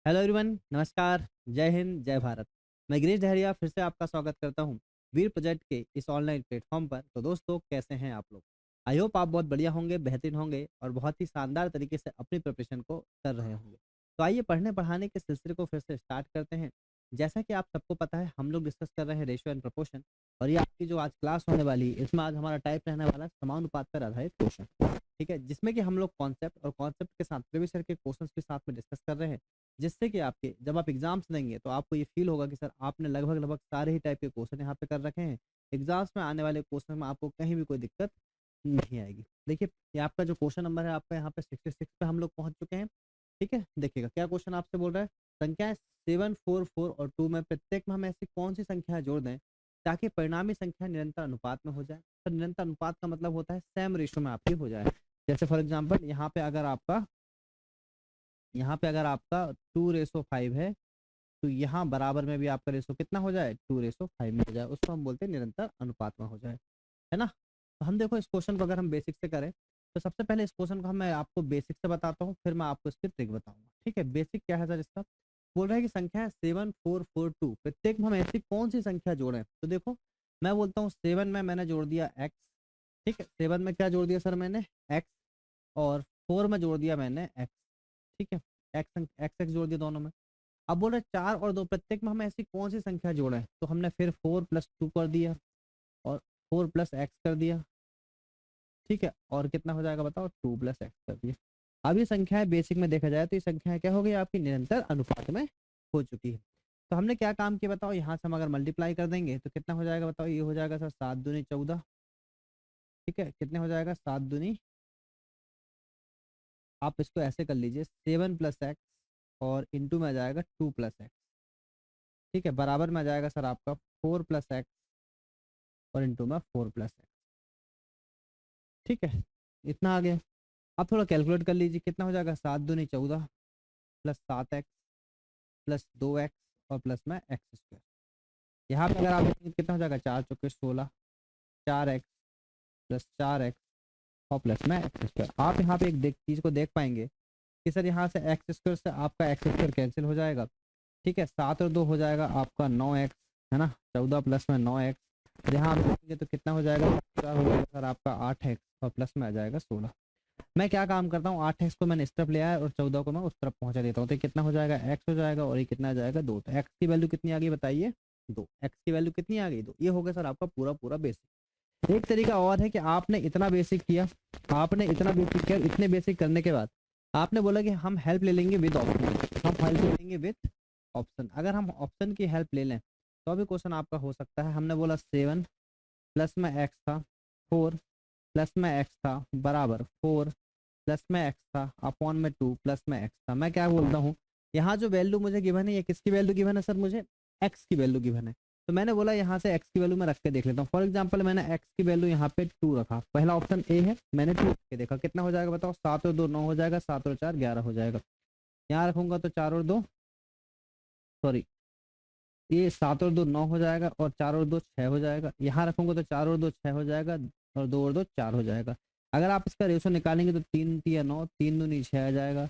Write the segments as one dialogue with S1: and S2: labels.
S1: Hello everyone, नमस्कार। जय हिंद, जय भारत। मैं गिरीश डहरिया फिर से आपका स्वागत करता हूं वीर प्रोजेक्ट के इस ऑनलाइन प्लेटफॉर्म पर। तो दोस्तों, कैसे हैं आप लोग? आई होप आप बहुत बढ़िया होंगे, बेहतरीन होंगे और बहुत ही शानदार तरीके से अपनी प्रिपरेशन को कर रहे होंगे। तो आइए पढ़ने पढ़ाने के सिलसिले को फिर से स्टार्ट करते हैं। जैसा कि आप सबको पता है, हम लोग डिस्कस कर रहे हैं रेशियो एंड प्रोपोर्शन। और ये आपकी जो आज क्लास होने वाली है, इसमें आज हमारा टाइप रहने वाला है समानुपात पर आधारित क्वेश्चन। ठीक है, जिसमें कि हम लोग कॉन्सेप्ट और कॉन्सेप्ट के साथ प्रीवियस ईयर के क्वेश्चंस के साथ में डिस्कस कर रहे हैं। जिससे कि आपके जब आप एग्जाम्स देंगे तो आपको ये फील होगा कि सर आपने लगभग लगभग सारे ही टाइप के क्वेश्चन यहाँ पे कर रखे हैं। एग्जाम्स में आने वाले क्वेश्चन में आपको कहीं भी कोई दिक्कत नहीं आएगी। देखिए, ये आपका जो क्वेश्चन नंबर है आपका यहाँ पे 66 पे हम लोग पहुंच चुके हैं। ठीक है, देखिएगा क्या क्वेश्चन आपसे बोल रहा है। संख्याएं 7, 4, 4 और 2 में प्रत्येक में हम ऐसी कौन सी संख्या जोड़ दें ताकि परिणामी संख्या निरंतर अनुपात में हो जाए। तो निरंतर अनुपात का मतलब होता है सेम रेशो में आपकी हो जाए। जैसे फॉर एग्जाम्पल यहाँ पे अगर आपका 2:5 है, तो यहाँ बराबर में भी आपका रेशो कितना हो जाए, 2:5 में हो जाए। उसको हम बोलते हैं निरंतर अनुपात में हो जाए, है ना। तो हम देखो, इस क्वेश्चन को अगर हम बेसिक से करें तो सबसे पहले इस क्वेश्चन को मैं आपको बेसिक से बताता हूँ, फिर मैं आपको इसकी ट्रिक बताऊंगा। ठीक है, बेसिक क्या है सर इसका? बोल रहा है कि संख्या है 7, 4, 4, 2, प्रत्येक में हम ऐसी कौन सी संख्या जोड़ें। तो देखो, मैं बोलता हूँ 7 में मैंने जोड़ दिया एक्स। ठीक है, 7 में क्या जोड़ दिया सर मैंने, एक्स। और 4 में जोड़ दिया मैंने एक्स। ठीक है, एक्स एक्स एक्स जोड़ दिया दोनों में। अब बोल रहे 4 और 2 प्रत्येक में हम ऐसी कौन सी संख्या जोड़ें। तो हमने फिर 4+2 कर दिया और 4+x कर दिया। ठीक है, और कितना हो जाएगा बताओ, 2+x कर दिया। अब ये संख्याएं बेसिक में देखा जाए तो ये संख्याएं क्या हो गई आपकी, निरंतर अनुपात में हो चुकी है। तो हमने क्या काम किया बताओ, यहाँ से हम अगर मल्टीप्लाई कर देंगे तो कितना हो जाएगा बताओ। ये हो जाएगा सर 7×2 = 14। ठीक है, कितने हो जाएगा, 7×2। आप इसको ऐसे कर लीजिए, 7+x और इंटू में आ जाएगा 2+x। ठीक है, बराबर में आ जाएगा सर आपका 4+x और इंटू में 4+x। ठीक है, इतना आ गया। अब थोड़ा कैलकुलेट कर लीजिए, कितना हो जाएगा, 7×2 = 14 प्लस 7x प्लस 2x और प्लस में x²। यहाँ पे अगर आप देखेंगे तो कितना हो जाएगा, 4×4 = 16, 4x प्लस 4x और प्लस में x²। आप यहाँ पे एक चीज़ को देख पाएंगे कि सर यहाँ से x² से आपका x² कैंसिल हो जाएगा। ठीक है, 7 और 2 हो जाएगा आपका 9x, है ना। 14 प्लस में 9x, यहाँ आप देखेंगे तो कितना हो जाएगा, पूरा हो जाएगा सर आपका 8x और प्लस में आ जाएगा 16। मैं क्या काम करता हूँ, 8x को मैंने इस तरफ ले आया और 14 को मैं उस तरफ पहुंचा देता हूँ। तो कितना हो जाएगा, x हो जाएगा और ये कितना आ जाएगा, 2। तो x की वैल्यू कितनी आ गई बताइए, 2। x की वैल्यू कितनी आ गई, 2। ये हो गया सर आपका पूरा पूरा बेसिक। एक तरीका और है कि आपने इतना बेसिक किया, आपने इतना बेसिक किया, इतने बेसिक करने के बाद आपने बोला कि हम हेल्प ले लेंगे विद ऑप्शन। हम हेल्प ले लेंगे विद ऑप्शन। अगर हम ऑप्शन की हेल्प ले लें तो अभी क्वेश्चन आपका हो सकता है। हमने बोला 7 प्लस में एक्स था, 4 प्लस में एक्स था बराबर 4 प्लस में एक्स था अपॉन में 2 प्लस में एक्स था। मैं क्या बोलता हूँ, यहाँ जो वैल्यू मुझे गिवन है, ये किसकी वैल्यू गिवन है सर, मुझे एक्स की वैल्यू गिवन है। तो मैंने बोला यहाँ से एक्स की वैल्यू मैं रख के देख लेता हूँ। फॉर एग्जाम्पल मैंने एक्स की वैल्यू यहाँ पे 2 रखा, पहला ऑप्शन ए है, मैंने 2 रख के देखा, कितना हो जाएगा बताओ, 7 और 2 9 हो जाएगा, 7 और 4 11 हो जाएगा। यहाँ रखूंगा तो 4 और 2, सॉरी, ये 7 और 2 9 हो जाएगा और 4 और 2 6 हो जाएगा। यहाँ रखूंगा तो 4 और 2 6 हो जाएगा और 2 और 2 4 हो जाएगा। अगर आप इसका रेशो निकालेंगे तो 3 तिया 9, 3 दूनी 6 आ जाएगा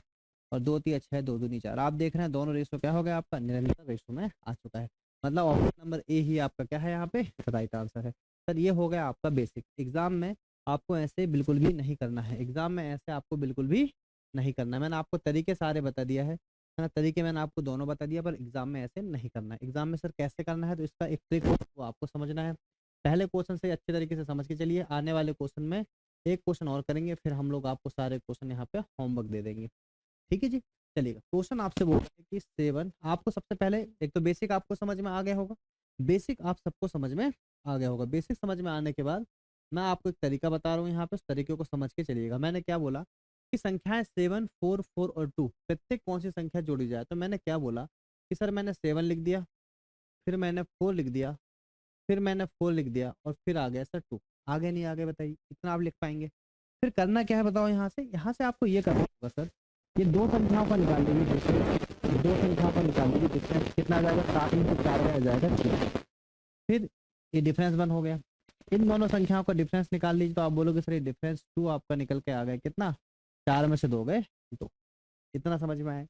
S1: और 2 तिया 6, 2 दूनी 4। आप देख रहे हैं दोनों रेशो क्या हो गया आपका, निरंतर रेशो में आ चुका है। मतलब ऑप्शन नंबर ए ही आपका क्या है यहाँ पे राइट आंसर है। सर ये हो गया आपका बेसिक। एग्जाम में आपको ऐसे बिल्कुल भी नहीं करना है, एग्जाम में ऐसे आपको बिल्कुल भी नहीं करना है। मैंने आपको तरीके सारे बता दिया है ना, तरीके मैंने आपको दोनों बता दिया, पर एग्जाम में ऐसे नहीं करना है। एग्जाम में सर कैसे करना है, तो इसका एक ट्रिक वो आपको समझना है। पहले क्वेश्चन से अच्छे तरीके से समझ के चलिए, आने वाले क्वेश्चन में एक क्वेश्चन और करेंगे, फिर हम लोग आपको सारे क्वेश्चन यहाँ पे होमवर्क दे देंगे। ठीक है जी, चलिएगा। क्वेश्चन आपसे बोल रहे हैं कि 7, आपको सबसे पहले एक तो बेसिक आपको समझ में आ गया होगा। बेसिक आप सबको समझ में आ गया होगा। बेसिक समझ में आने के बाद मैं आपको एक तरीका बता रहा हूँ, यहाँ पे उस तरीके को समझ के चलिएगा। मैंने क्या बोला कि संख्याएं 7, 4, 4 और 2 प्रत्येक कौन सी संख्या जोड़ी जाए। तो मैंने क्या बोला कि सर मैंने 7 लिख दिया, फिर मैंने 4 लिख दिया, फिर मैंने 4 लिख दिया और फिर आ गया सर 2। आगे नहीं आगे बताइए, इतना आप लिख पाएंगे। फिर करना क्या है बताओ, यहाँ से आपको ये करना होगा सर, ये दो संख्याओं का निकाल लीजिए डिफरेंस। दो संख्याओं का निकाल लीजिए डिफरेंस, कितना आ जाएगा, 7 में से 4 आ जाएगा 6। फिर ये डिफरेंस 1 हो गया। इन दोनों संख्याओं का डिफरेंस निकाल लीजिए तो आप बोलोगे सर ये डिफरेंस 2 आपका निकल के आ गया, कितना, 4 में से 2 गए 2। इतना समझ में आए।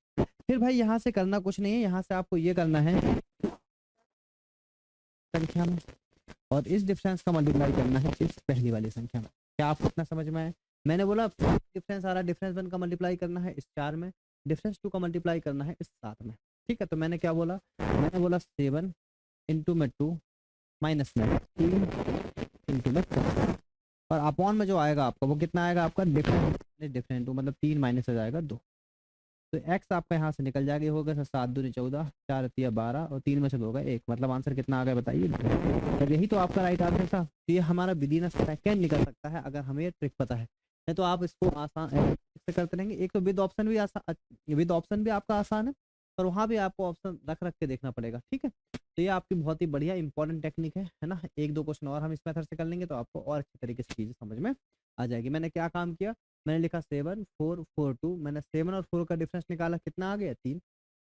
S1: फिर भाई यहाँ से करना कुछ नहीं है, यहाँ से आपको ये करना है संख्या में, और इस डिफरेंस का मल्टीप्लाई करना है इस पहली वाली संख्या में। क्या आपको इतना समझ में आया? मैंने बोला डिफरेंस आ रहा है, डिफरेंस 1 का मल्टीप्लाई करना है इस 4 में, डिफरेंस 2 का मल्टीप्लाई करना है इस 7 में। ठीक है, तो मैंने क्या बोला, मैंने बोला 7 इंटू में 2 माइनस में 3 इंटू में 4, और अपॉन में जो आएगा आपका वो कितना आएगा आपका डिफरेंस, डिफरेंट 2 मतलब 3 माइनस हो जाएगा 2, तो एक्स आपका यहाँ से निकल जाएगा, होगा सर 7 दूनी 14, 4 तिया 12 और 3 में से 2 होगा 1, मतलब आंसर कितना आ गया बताइए। तो यही तो आपका राइट आंसर था। तो ये हमारा विदिन अ सेकेंड निकल सकता है अगर हमें ये ट्रिक पता है। नहीं तो आप इसको आसान से करते रहेंगे। एक तो विद ऑप्शन भी आसान, विद ऑप्शन भी आपका आसान है, और वहाँ भी आपको ऑप्शन रख रख के देखना पड़ेगा। ठीक है, तो ये आपकी बहुत ही बढ़िया इंपॉर्टेंट टेक्निक है ना। एक दो क्वेश्चन और हम इस मेथड से कर लेंगे तो आपको और अच्छी तरीके से चीज़ें समझ में आ जाएगी। मैंने क्या काम किया, मैंने लिखा 7 4 4 2, मैंने 7 और 4 का डिफरेंस निकाला, कितना आ गया 3,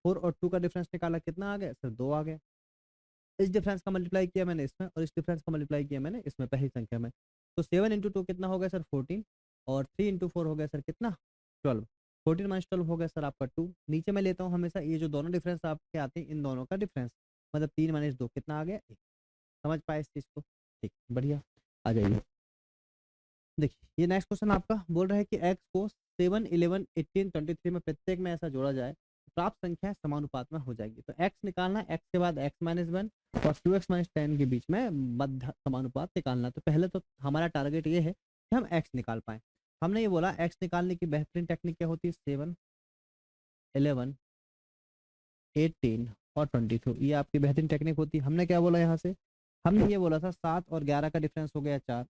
S1: 4 और 2 का डिफरेंस निकाला, कितना आ गया सर 2 आ गया। इस डिफरेंस का मल्टीप्लाई किया मैंने इसमें, और इस डिफरेंस का मल्टीप्लाई किया मैंने इसमें पहली संख्या में। तो 7 इंटू 2 कितना हो गया सर 14, और 3 इंटू 4 हो गया सर कितना 12, 14 माइनस 12 हो गया सर आपका 2। नीचे मैं लेता हूँ हमेशा ये जो दोनों डिफरेंस आपके आते हैं इन दोनों का डिफरेंस, मतलब 3 माइनस 2 कितना आ गया 1। समझ पाए इस चीज़ को? ठीक, बढ़िया। आ जाइए, देखिए ये नेक्स्ट क्वेश्चन आपका बोल रहा है कि x को 7 11 18 23 में प्रत्येक में ऐसा जोड़ा जाए तो प्राप्त संख्या समानुपात में हो जाएगी। तो x निकालना है, x के बाद x माइनस 1 और 2x माइनस 10 के बीच में मध्य समानुपात निकालना है। तो पहले तो हमारा टारगेट ये है कि हम x निकाल पाए। हमने ये बोला x निकालने की बेहतरीन टेक्निक क्या होती है, 7 11 18 और 22, ये आपकी बेहतरीन टेक्निक होती है। हमने क्या बोला यहाँ से, हमने ये बोला था 7 और 11 का डिफरेंस हो गया 4,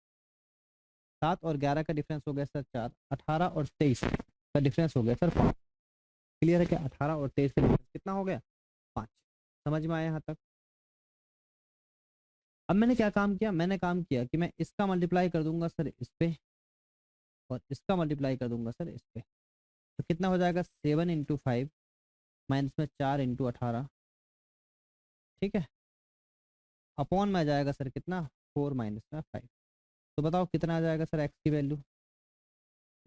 S1: 7 और 11 का डिफरेंस हो गया सर 4, 18 और 23 का डिफरेंस हो गया सर 5। क्लियर है क्या? 18 और 23 का डिफरेंस कितना हो गया 5। समझ में आया यहाँ तक? अब मैंने क्या काम किया, मैंने काम किया कि मैं इसका मल्टीप्लाई कर दूंगा सर इस पे, और इसका मल्टीप्लाई कर दूंगा सर इस पे। तो कितना हो जाएगा 7 इंटू 5 माइनस में 4 इंटू 18, ठीक है, अपॉन में आ जाएगा सर कितना 4 माइनस में 5। तो बताओ कितना आ जाएगा सर एक्स की वैल्यू,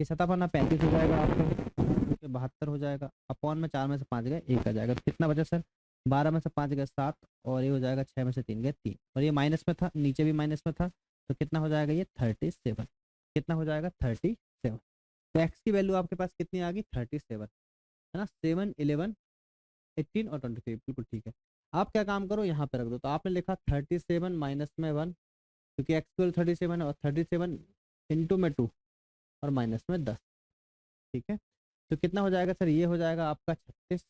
S1: ये सतह पर ना 35 हो जाएगा आपका, 72 हो जाएगा, अपॉन में 4 में से 5 गए 1 आ जाएगा। तो कितना बचा सर, 12 में से 5 गए 7, और ये हो जाएगा 6 में से 3 गए 3, और ये माइनस में था, नीचे भी माइनस में था, तो कितना हो जाएगा ये 37। कितना हो जाएगा 37। तो एक्स की वैल्यू आपके पास कितनी आ गई 37, है ना। 7 11 18 और 23, बिल्कुल ठीक है। आप क्या काम करो यहाँ पे रख दो, तो आपने लिखा 37 माइनस में 1, क्योंकि एक्स की वैल्यू 37 है, और 37 इंटू में 2 और माइनस में 10, ठीक है। तो कितना हो जाएगा सर, ये हो जाएगा आपका 36,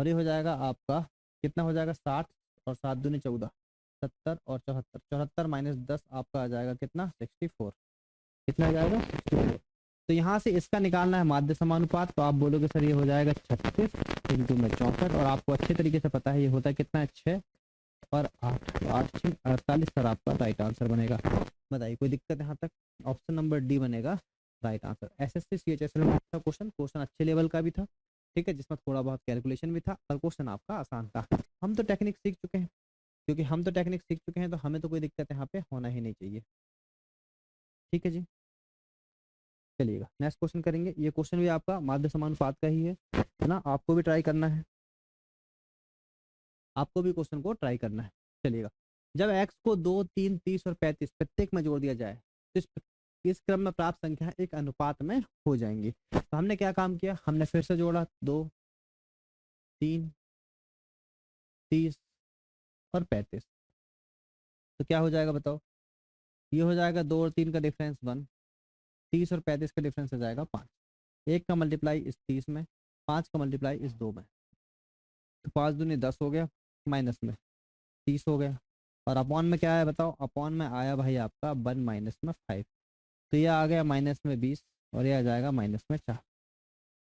S1: और ये हो जाएगा आपका कितना हो जाएगा 60, और 7 दूनी 14, 70 और 74, 74 माइनस 10 आपका आ जाएगा कितना 64। कितना आ जाएगा 64। तो यहाँ से इसका निकालना है माध्य समानुपात, तो आप बोलोगे सर ये हो जाएगा 36 इंटू में 64, और आपको अच्छे तरीके से पता है ये होता है कितना है 6 और 8, तो 8 6 48 सर आपका राइट आंसर बनेगा। बताइए कोई दिक्कत यहाँ तक? ऑप्शन नंबर डी बनेगा राइट आंसर। एसएससी सीएचएसएल में था क्वेश्चन, क्वेश्चन अच्छे लेवल का भी था, ठीक है, जिसमें थोड़ा बहुत कैलकुलेशन भी था, और क्वेश्चन आपका आसान था। हम तो टेक्निक सीख चुके हैं, क्योंकि हम तो टेक्निक सीख चुके हैं, तो हमें तो कोई दिक्कत यहाँ पे होना ही नहीं चाहिए। ठीक है जी, चलिएगा नेक्स्ट क्वेश्चन करेंगे। ये क्वेश्चन भी आपका माध्य समानुपात का ही है ना, आपको भी ट्राई करना है, आपको भी क्वेश्चन को ट्राई करना है। चलिएगा, जब x को 2 3 30 और 35 प्रत्येक में जोड़ दिया जाए तो इस क्रम में प्राप्त संख्या एक अनुपात में हो जाएंगी। तो हमने क्या काम किया, हमने फिर से जोड़ा 2 3 30 और 35, तो क्या हो जाएगा बताओ, ये हो जाएगा 2 और 3 का डिफरेंस 1, 30 और 35 का डिफरेंस हो जाएगा 5, 1 का मल्टीप्लाई इस 30 में, 5 का मल्टीप्लाई इस 2 में, तो 5 दूनी 10 हो गया, माइनस में 30 हो गया, और अपॉन में क्या आया बताओ, अपॉन में आया भाई आपका 1 माइनस में 5, तो ये आ गया माइनस में 20, और ये आ जाएगा माइनस में 4,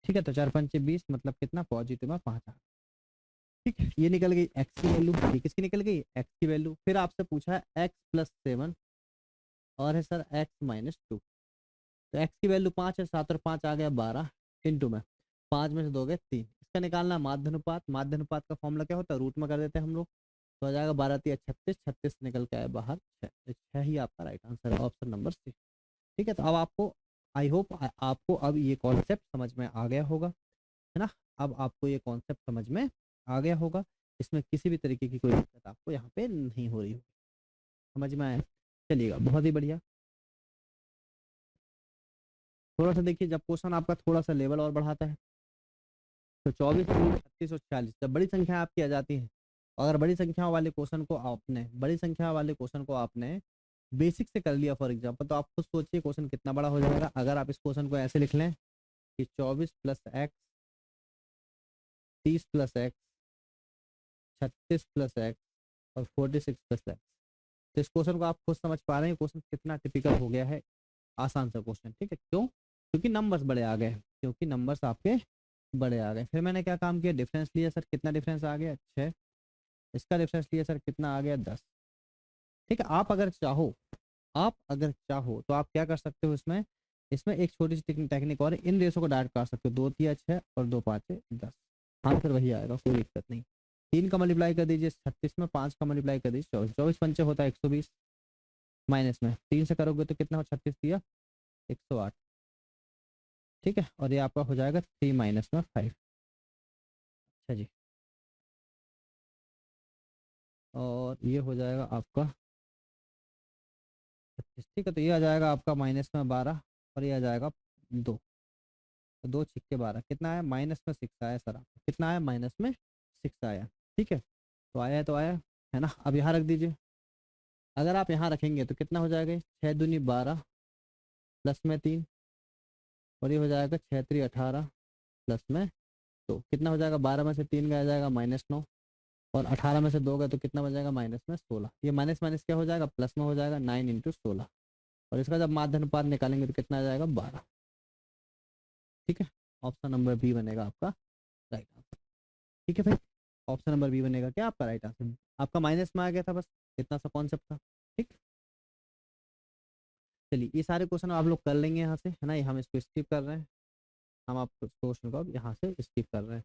S1: ठीक है। तो 4 पंचे 20, मतलब कितना पॉजिटिव में 5 आ गया, ठीक है। ये निकल गई एक्स की वैल्यू, ये किसकी निकल गई एक्स की वैल्यू। फिर आपसे पूछा है एक्स प्लस 7 और है सर एक्स माइनस 2, तो एक्स की वैल्यू 5 है, 7 और 5 आ गया 12 इंटू में 5 में से 2 गए 3, इसका निकालना माध्यानुपात। माध्यानुपात का फॉर्मूला क्या होता है, रूट में कर देते हैं हम लोग, तो आ जाएगा 12 3 36, 36 निकल के आया बाहर 6, 6 ही आपका राइट आंसर है, ऑप्शन नंबर सी। ठीक है, तो अब आपको आई होप आपको अब ये कॉन्सेप्ट समझ में आ गया होगा। है ना। अब आपको ये कॉन्सेप्ट समझ में आ गया होगा, इसमें किसी भी तरीके की कोई दिक्कत आपको यहाँ पे नहीं हो रही होगी, समझ में आया। चलिएगा, बहुत ही बढ़िया। थोड़ा सा देखिए, जब क्वेश्चन आपका थोड़ा सा लेवल और बढ़ाता है तो 24, 36 और 40 जब बड़ी संख्या आपकी आ जाती है, अगर बड़ी संख्या वाले क्वेश्चन को आपने बेसिक से कर लिया फॉर एग्जाम्पल, तो आप खुद सोचिए क्वेश्चन कितना बड़ा हो जाएगा। अगर आप इस क्वेश्चन को ऐसे लिख लें कि 24 plus x, 30 plus x, 36 plus x और 46 प्लस एक्स, तो इस क्वेश्चन को आप खुद समझ पा रहे हैं क्वेश्चन कितना टिपिकल हो गया है, आसान सा क्वेश्चन। ठीक है, क्यों? क्योंकि नंबर्स बड़े आ गए, क्योंकि नंबर्स आपके बड़े आ गए। फिर मैंने क्या काम किया, डिफरेंस लिया सर, कितना डिफरेंस आ गया 6, इसका डिफरेंस लिया सर, कितना आ गया 10। ठीक है, आप अगर चाहो तो आप क्या कर सकते हो, इसमें इसमें एक छोटी सी टेक्निक और है, इन रेशो को डायरेक्ट कर सकते हो, 2 तिया 6 और 2 5 10, आंसर वही आएगा, कोई दिक्कत नहीं। 3 का मल्टीप्लाई कर दीजिए 36 में, 5 का मल्टीप्लाई कर दीजिए 24, 24 पंचे होता है 120, माइनस में 3 से करोगे तो कितना हो, 36 दिया 108। ठीक है, और ये आपका हो जाएगा 3 माइनस में 5। अच्छा जी, और ये हो जाएगा आपका 25। ठीक है, तो ये आ जाएगा आपका माइनस में 12 और ये आ जाएगा 2, तो 2 छिक्के 12, कितना आया, माइनस में 6 आया सर आपका, कितना आया, माइनस में 6 आया। ठीक है, तो आया है तो आया है ना। अब यहाँ रख दीजिए, अगर आप यहाँ रखेंगे तो कितना हो जाएगा, 6 दूनी 12 प्लस में 3, और ये हो जाएगा 6 3 18 प्लस में 2, कितना हो जाएगा, 12 में से 3 गया जाएगा -9, और 18 में से 2 गया तो कितना बच जाएगा, माइनस में 16। ये माइनस माइनस क्या हो जाएगा, प्लस में हो जाएगा, 9 इंटू 16, और इसका जब माध्य अनुपात निकालेंगे तो कितना आ जाएगा, 12। ठीक है, ऑप्शन नंबर बी बनेगा आपका राइट आंसर। ठीक है भाई, ऑप्शन नंबर बी बनेगा क्या आपका राइट आंसर। आपका माइनस में आ गया था, बस इतना सा कॉन्सेप्ट था। ठीक, चलिए ये सारे क्वेश्चन आप लोग कर लेंगे यहाँ से, है ना, ये हम इसको स्किप कर रहे हैं, हम आप क्वेश्चन को अब यहाँ से स्किप कर रहे हैं।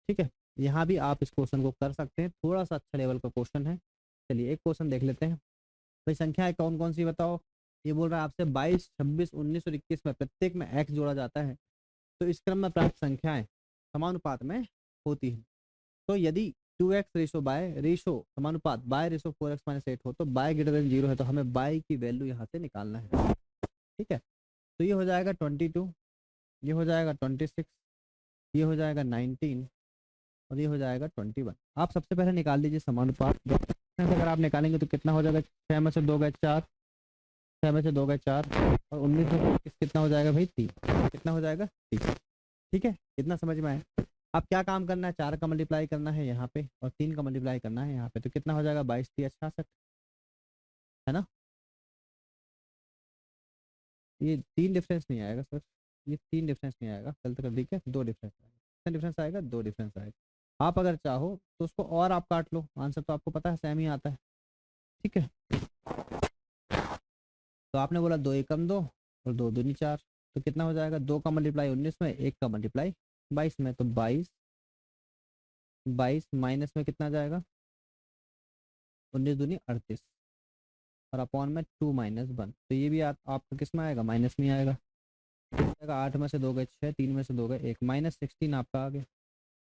S1: ठीक है, यहाँ भी आप इस क्वेश्चन को कर सकते हैं, थोड़ा सा अच्छा लेवल का क्वेश्चन है। चलिए एक क्वेश्चन देख लेते हैं। भाई संख्याएं कौन कौन सी बताओ। ये बोल रहा है आपसे 22, 26, 19 और 21 में प्रत्येक में x जोड़ा जाता है, तो इस क्रम में प्राप्त संख्याएं समानुपात में होती है। तो यदि 2x रेशो बाय रेशो समानुपात बाय रेशो 4x माइनस 8 हो, तो बाय ग्रेटर देन 0 है, तो हमें बाय की वैल्यू यहाँ से निकालना है। ठीक है, तो ये हो जाएगा 22, ये हो जाएगा 26, ये हो जाएगा 19 और ये हो जाएगा 21। आप सबसे पहले निकाल लीजिए समानुपात। अगर आप निकालेंगे तो कितना हो जाएगा, 6 में से 2 गए 4, 6 में से 2 गए 4, और 19 में कितना हो जाएगा भाई 3, कितना हो जाएगा 3। ठीक है, इतना समझ में आया। अब क्या काम करना है, 4 का मल्टीप्लाई करना है यहाँ पे और 3 का मल्टीप्लाई करना है यहाँ पे, तो कितना हो जाएगा 22 3 66, है ना। ये 3 डिफरेंस नहीं आएगा सर, ये 3 डिफरेंस नहीं आएगा, गलत कर दी क्या, 2 डिफरेंस आएगा। कितना डिफरेंस आएगा, 2 डिफरेंस आएगा। आप अगर चाहो तो उसको और आप काट लो, आंसर तो आपको पता है सेम ही आता है। ठीक है, तो आपने बोला 2 एकम 2 और 2 दूनी 4, तो कितना हो जाएगा, 2 का मल्टीप्लाई 19 में, 1 का मल्टीप्लाई 22 में, तो 22, 22 माइनस में कितना जाएगा, 19 दूनी 38, और अपॉन में 2 माइनस 1, तो ये भी आपका किस में आएगा, माइनस में आएगा। 8 में से 2 गए 6, 3 में से 2 गए 1, -16 आपका आ गया,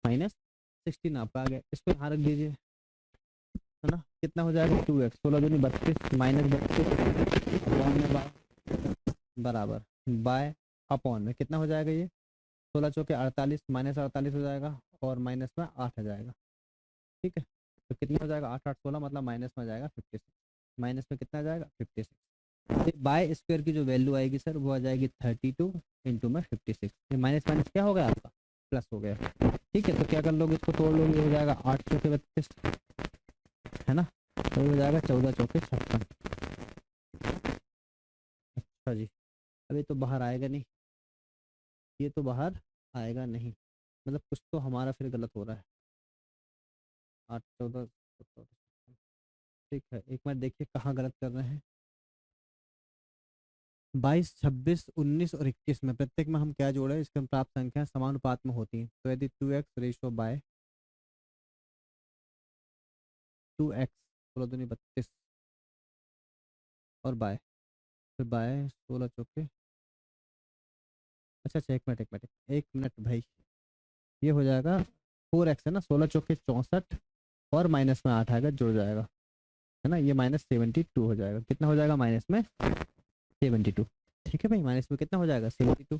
S1: -16 आपका आ गया। इसको यहाँ रख दीजिए, है ना, कितना हो जाएगा 2x, 16 दूनी 32 माइनस 32 बराबर बाय अपॉन में कितना हो जाएगा, ये 16 चौके 48 माइनस 48 हो जाएगा, और माइनस में 8 आ जाएगा। ठीक है, तो कितना हो जाएगा, 8 8 16 मतलब माइनस में आ जाएगा 56, माइनस में कितना आ जाएगा 56। बाय स्क्वायर की जो वैल्यू आएगी सर वो आ जाएगी 32 इंटू में 56, ये माइनस माइनस क्या हो गया आपका, प्लस हो गया। ठीक है, तो क्या कर लोगे, इसको तोड़ लोगे, हो जाएगा 8 चौके 32, है ना, तो हो जाएगा 14 चौके 56। अच्छा जी, अभी तो बाहर आएगा नहीं, ये तो बाहर आएगा नहीं, मतलब कुछ तो हमारा फिर गलत हो रहा है। 8 14 ठीक है, एक मिनट देखिए कहाँ गलत कर रहे हैं। 22, 26, 19 और 21 में प्रत्येक में हम क्या जोड़े, इसके प्राप्त संख्या समानुपात में होती है। तो यदि 2x रेशो बाय 2x 16 दूनी 32 और बाय, फिर बाय 16 चौके, अच्छा, एक मिनट भाई, ये हो जाएगा 4x है ना, 16 चौके 64 और माइनस में 8 आएगा, जुड़ जाएगा, है ना, ये -72 हो जाएगा। कितना हो जाएगा माइनस में 72। ठीक है भाई, माइनस में कितना हो जाएगा 72।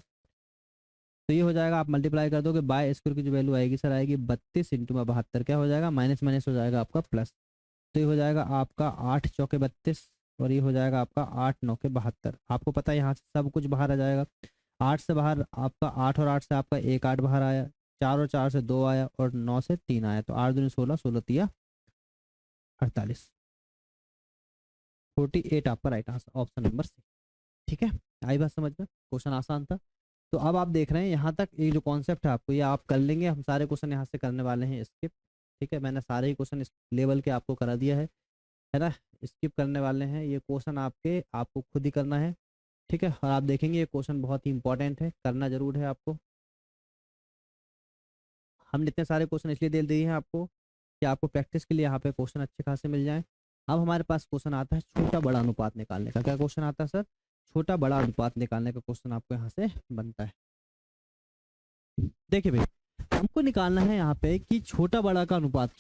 S1: तो ये हो जाएगा, आप मल्टीप्लाई कर दोगे बाय स्क्वायर की जो वैल्यू आएगी सर, आएगी 32 इंटू में 72, क्या हो जाएगा माइनस माइनस हो जाएगा आपका प्लस। तो ये हो जाएगा आपका 8 चौके 32 और ये हो जाएगा आपका 8 9 के 72। आपको पता है यहाँ से सब कुछ बाहर आ जाएगा। 8 से बाहर आपका 8 और 8 से आपका एक 8 बाहर आया, 4 और 4 से 2 आया और 9 से 3 आया, तो 8 दूनी 16, 16 तिया 48, 48 आपका right answer, option number C. ठीक है, आई बात समझ में, क्वेश्चन आसान था। तो अब आप देख रहे हैं यहाँ तक ये जो कॉन्सेप्ट है आपको ये आप कर लेंगे, हम सारे क्वेश्चन यहाँ से करने वाले हैं स्किप। ठीक है, मैंने सारे ही क्वेश्चन इस लेवल के आपको करा दिया है ना, स्किप करने वाले हैं ये क्वेश्चन आपके, आपको खुद ही करना है। ठीक है, और आप देखेंगे ये क्वेश्चन बहुत ही इंपॉर्टेंट है, करना जरूर है आपको। हमने इतने सारे क्वेश्चन इसलिए दे दिए हैं आपको कि आपको प्रैक्टिस के लिए यहाँ पे क्वेश्चन अच्छे खासे मिल जाएं। अब हमारे पास क्वेश्चन आता है छोटा बड़ा अनुपात निकालने का। क्या क्वेश्चन आता है सर? छोटा बड़ा अनुपात निकालने का क्वेश्चन आपको यहाँ से बनता है। देखिए भाई, हमको निकालना है यहाँ पे कि छोटा बड़ा का अनुपात,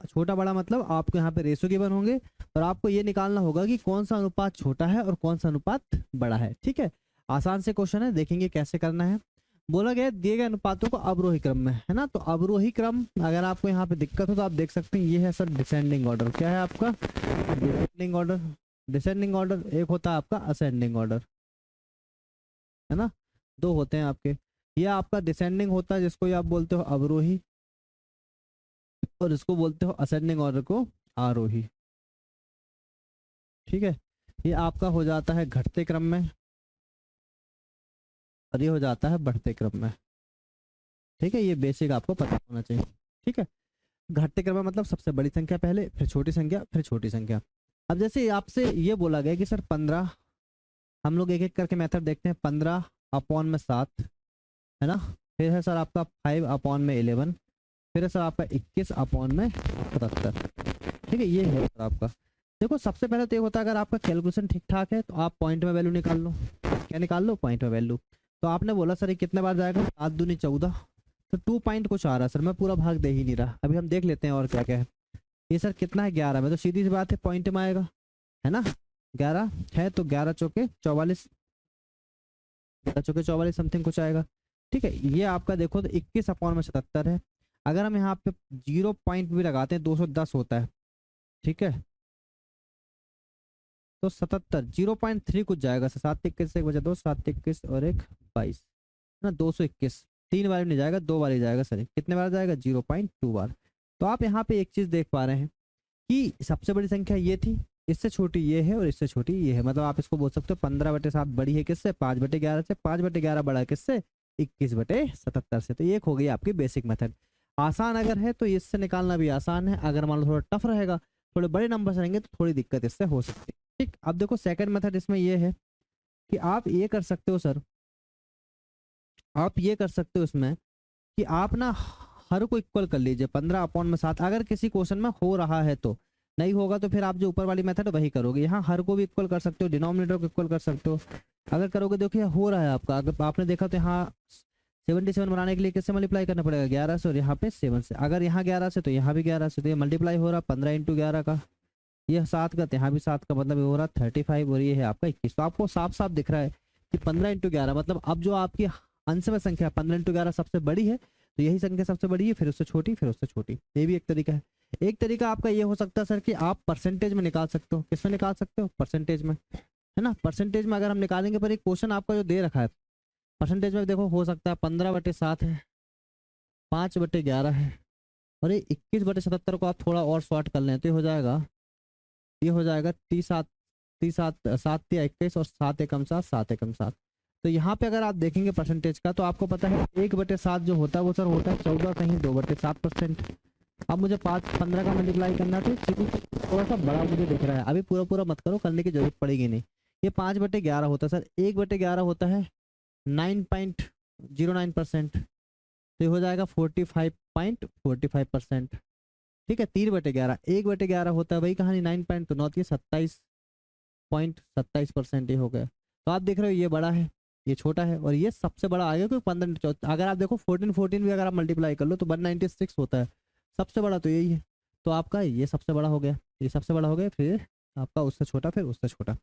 S1: छोटा बड़ा मतलब आपको यहाँ पे रेशो गिवन होंगे और आपको ये निकालना होगा कि कौन सा अनुपात छोटा है और कौन सा अनुपात बड़ा है। ठीक है, आसान से क्वेश्चन है, देखेंगे कैसे करना है। बोला गया दिए गए अनुपातों को अवरोही क्रम में, है ना, तो अवरोही क्रम अगर आपको यहाँ पे दिक्कत हो तो आप देख सकते हैं ये है सर डिसेंडिंग ऑर्डर। क्या है आपका? Descending order. डिसेंडिंग ऑर्डर एक होता है आपका असेंडिंग ऑर्डर, है ना, दो होते हैं आपके। ये आपका डिसेंडिंग होता है जिसको ये आप बोलते हो अवरोही और इसको बोलते हो असेंडिंग ऑर्डर को आरोही। ठीक है, ये आपका हो जाता है घटते क्रम में और ये हो जाता है बढ़ते क्रम में। ठीक है, ये बेसिक आपको पता होना चाहिए। ठीक है, घटते क्रम में मतलब सबसे बड़ी संख्या पहले, फिर छोटी संख्या, फिर छोटी संख्या। अब जैसे आपसे ये बोला गया कि सर 15, हम लोग एक एक करके मेथड देखते हैं। 15/7 है ना, फिर है सर आपका 5/11, फिर है सर आपका 21/77। ठीक है, ये है सर आपका। देखो सबसे पहले तो ये होता है अगर आपका कैलकुलेशन ठीक ठाक है तो आप पॉइंट में वैल्यू निकाल लो। क्या निकाल लो? पॉइंट में वैल्यू। तो आपने बोला सर ये कितने बार जाएगा? 7 दूनी 14, तो 2 पॉइंट कुछ आ रहा है सर, मैं पूरा भाग दे ही नहीं रहा। अभी हम देख लेते हैं और क्या क्या है। ये सर कितना है? 11 में, तो सीधी सी बात है पॉइंट में आएगा, है ना। 11 है तो 11 चौके 44, 11 चौके 44 समथिंग कुछ आएगा। ठीक है, ये आपका देखो तो 21/77 है। अगर हम यहाँ पे 0 पॉइंट भी लगाते हैं 210 होता है। ठीक है, तो 77, 0.3 कुछ जाएगा सर, 7 21 से एक बचा 2, 7 21 और एक 22 ना, 221। 3 बार नहीं जाएगा, 2 बार ही जाएगा सर। कितने बार जाएगा? 0.2 बार। तो आप यहाँ पे एक चीज देख पा रहे हैं कि सबसे बड़ी संख्या ये थी, इससे छोटी ये है और इससे छोटी ये है। मतलब आप इसको बोल सकते हो 15/7 बड़ी है किससे? 5/11 से। 5/11 बड़ा है किससे? 21/77 से। तो ये एक हो गई आपकी बेसिक मेथड। आसान अगर है तो इससे निकालना भी आसान है, अगर मान लो थोड़ा टफ रहेगा, थोड़े बड़े नंबर रहेंगे तो थोड़ी दिक्कत इससे हो सकती है। ठीक, अब देखो सेकंड मेथड इसमें ये है कि आप ये कर सकते हो सर, आप ये कर सकते हो इसमें कि आप ना हर को इक्वल कर लीजिए। 15/7 अगर किसी क्वेश्चन में हो रहा है तो, नहीं होगा तो फिर आप जो ऊपर वाली मेथड वही करोगे। यहाँ हर को भी इक्वल कर सकते हो, डिनोमिनेटर को इक्वल कर सकते हो। अगर करोगे देखिए हो रहा है आपका, अगर आपने देखा तो यहाँ 77 बनाने के लिए किससे मल्टीप्लाई करना पड़ेगा? 11 से, और यहाँ पे 7 से। अगर यहाँ 11 से तो यहाँ भी 11 से, तो ये मल्टीप्लाई हो रहा 15 × 11 का, ये 7 का, तो यहाँ भी 7 का, मतलब ये हो रहा 35 और ये है आपका 21। तो आपको साफ साफ दिख रहा है कि 15 × 11 मतलब अब जो आपकी अंश में संख्या 15 × 11 सबसे बड़ी है, तो यही संख्या सबसे बड़ी है, फिर उससे छोटी, फिर उससे छोटी। ये भी एक तरीका है। एक तरीका आपका ये हो सकता है सर कि आप परसेंटेज में निकाल सकते हो। किसमें निकाल सकते हो? परसेंटेज में, है ना। परसेंटेज में अगर हम निकालेंगे, पर एक क्वेश्चन आपका जो दे रखा है परसेंटेज में, देखो हो सकता है 15/7 है, 5/11 है और ये 21/77 को आप थोड़ा और शॉर्ट कर लें तो ये हो जाएगा, ये हो जाएगा 37, 7 × 21 और 7 × 7 × 7। तो यहाँ पे अगर आप देखेंगे परसेंटेज का, तो आपको पता है 1/7 जो होता है वो सर होता है 14 कहीं 2/7%। अब मुझे 15 का मल्टीप्लाई करना, तो थोड़ा सा बड़ा मुझे दिख रहा है। अभी पूरा पूरा मत करो, करने की जरूरत पड़ेगी नहीं। ये 5/11 होता है सर, 1/11 होता है 9.09%, तो ये हो जाएगा 45.45%। ठीक है, 3/11, 1/11 होता है वही कहानी 9 तो 9 27.27% ये हो गया। तो आप देख रहे हो ये बड़ा है, ये छोटा है और ये सबसे बड़ा आ गया क्योंकि 15 अगर आप देखो 14 भी अगर आप मल्टीप्लाई कर लो तो 196 होता है, सबसे बड़ा तो यही है। तो आपका ये सबसे बड़ा हो गया, ये सबसे बड़ा हो गया, फिर आपका उससे छोटा, फिर उससे छोटा।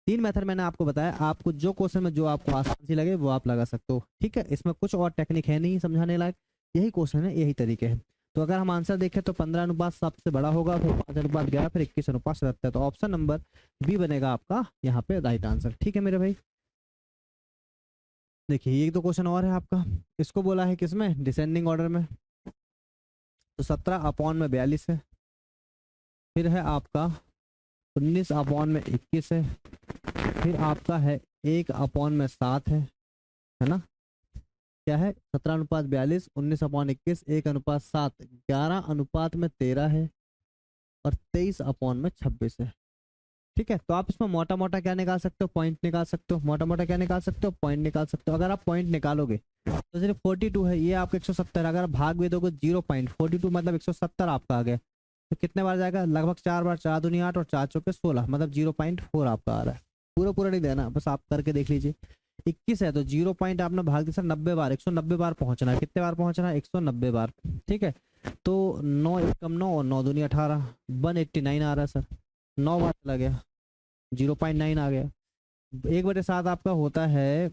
S1: 3 मेथड मैंने आपको बताया, आपको जो क्वेश्चन में जो आपको आसान सी लगे वो आप लगा सकते हो, ठीक है। इसमें कुछ और टेक्निक है नहीं समझाने लायक, यही क्वेश्चन है, यही तरीके हैं। तो अगर हम आंसर देखें तो 15 सबसे बड़ा होगा, फिर 5:11, फिर 21:77। तो ऑप्शन नंबर बी बनेगा आपका यहाँ पे राइट आंसर, ठीक है मेरे भाई। देखिए एक दो क्वेश्चन और है आपका, इसको बोला है किसमें, डिसेंडिंग ऑर्डर में। तो 17/42 है, फिर है आपका 19/21 है, फिर आपका है 1/7 है ना। क्या है, 17:42, 19/21, 1/7, 11/13 है और 23/26 है, ठीक है। तो आप इसमें मोटा मोटा क्या निकाल सकते हो, पॉइंट निकाल सकते हो, मोटा मोटा क्या निकाल सकते हो, पॉइंट निकाल सकते हो। अगर आप पॉइंट निकालोगे तो सिर्फ 42 है, ये आपका 170, अगर आप भाग भी दोगे 0.42 मतलब 170 आपका आ गया। तो कितने बार जाएगा, लगभग 4 बार, 4 दूनी 8 और 4 चौके 16, मतलब 0.4 आपका आ रहा है। पूरा पूरा नहीं देना, बस आप करके देख लीजिए। 21 है तो 0 पॉइंट आपने भाग दिया सर 90 बार, 190 बार पहुंचना है। कितने बार पहुंचना है, 190 बार, ठीक है। तो 9 एकम 9 और 9 दूनी 18, 189 आ रहा है सर, 9 बार चला गया, 0.9 आ गया। 1/7 आपका होता है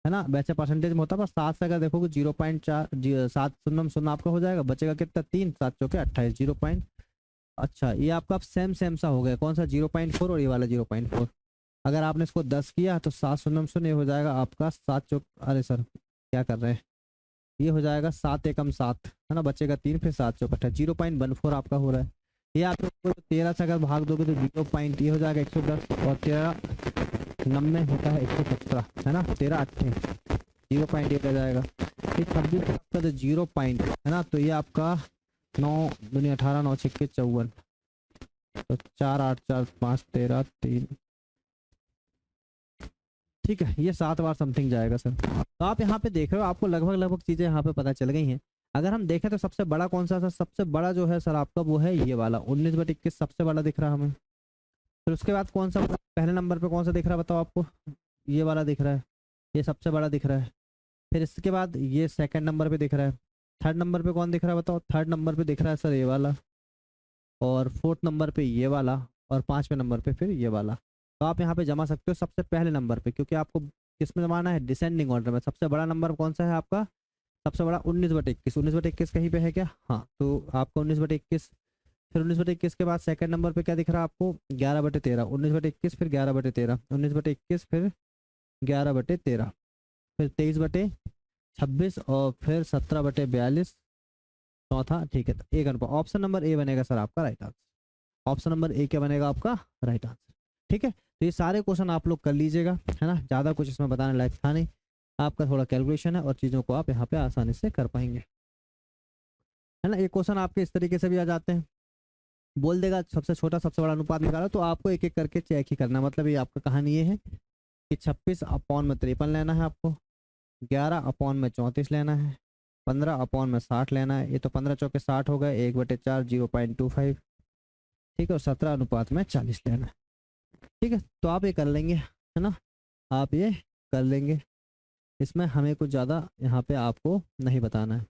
S1: ना, वैसे परसेंटेज में होता है, पर 7 से अगर देखोगे 0.4, 7 शून्य आपका हो जाएगा, बचेगा कितना, 3, 7 चौके 28, 0 पॉइंट। अच्छा ये आपका सेम सा हो गया, कौन सा, 0.4 और ये वाला 0.4। अगर आपने इसको 10 किया तो 7 शून्य हो जाएगा आपका 7 चौक, अरे सर क्या कर रहे हैं, ये हो जाएगा 7 एकम 7 है ना, बचेगा 3, फिर 7 चौक 28, 0.14 आपका हो रहा है। ये आप 13 से अगर भाग दोगे तो 0 पॉइंट ये हो जाएगा 110 और 13 90 होता है 117 है ना, 13 8 0 पॉइंट ये हो जाएगा। फिर 26 आपका तो 0 पॉइंट है ना, तो ये आपका 9 दूनी 18, 9 छक्के 54, तो 4 8 4 5 13 3, ठीक है। ये 7 बार समथिंग जाएगा सर। तो आप यहाँ पे देख रहे हो, आपको लगभग चीजें यहाँ पे पता चल गई हैं। अगर हम देखें तो सबसे बड़ा कौन सा, सबसे बड़ा जो है सर आपका वो है ये वाला 19/21, सबसे बड़ा दिख रहा है हमें। फिर उसके बाद कौन सा पहले नंबर पे कौन सा दिख रहा है बताओ आपको, ये वाला दिख रहा है, ये सबसे बड़ा दिख रहा है। फिर इसके बाद ये सेकंड नंबर पे दिख रहा है। थर्ड नंबर पे कौन दिख रहा है बताओ, थर्ड नंबर पे दिख रहा है सर ये वाला, और फोर्थ नंबर पे ये वाला, और 5वें नंबर पे फिर ये वाला। तो आप यहाँ पे जमा सकते हो सबसे पहले नंबर पे, क्योंकि आपको किसमें जमाना है, डिसेंडिंग ऑर्डर में। सबसे बड़ा नंबर कौन सा है आपका, सबसे बड़ा 19/21, 19/21 कहीं पे है क्या, हाँ तो आपका 19/21। फिर 19/21 के बाद सेकंड नंबर पे क्या दिख रहा है आपको, 11/13, 19/21 फिर 11/13, 19/21 फिर 11/13, फिर 23/26 और फिर 17/42 चौथा, ठीक है। तो एक अनुपात, ऑप्शन नंबर ए बनेगा सर आपका right answer. Option number A क्या बनेगा आपका राइट आंसर, ठीक है। तो ये सारे क्वेश्चन आप लोग कर लीजिएगा, है ना, ज़्यादा कुछ इसमें बताने लायक था नहीं, आपका थोड़ा कैलकुलेशन है और चीज़ों को आप यहाँ पे आसानी से कर पाएंगे, है ना। ये क्वेश्चन आपके इस तरीके से भी आ जाते हैं, बोल देगा सबसे छोटा सबसे बड़ा अनुपात निकालो, तो आपको एक एक करके चेक ही करना। मतलब ये आपका कहानी ये है कि 26/53 लेना है आपको, 11/34 लेना है, 15/60 लेना है। ये तो 15 चौके 60 हो गए, 1/4 0.25, ठीक है, और 17:40 लेना है, ठीक है। तो आप ये कर लेंगे, है ना, आप ये कर लेंगे, इसमें हमें कुछ ज़्यादा यहाँ पे आपको नहीं बताना है।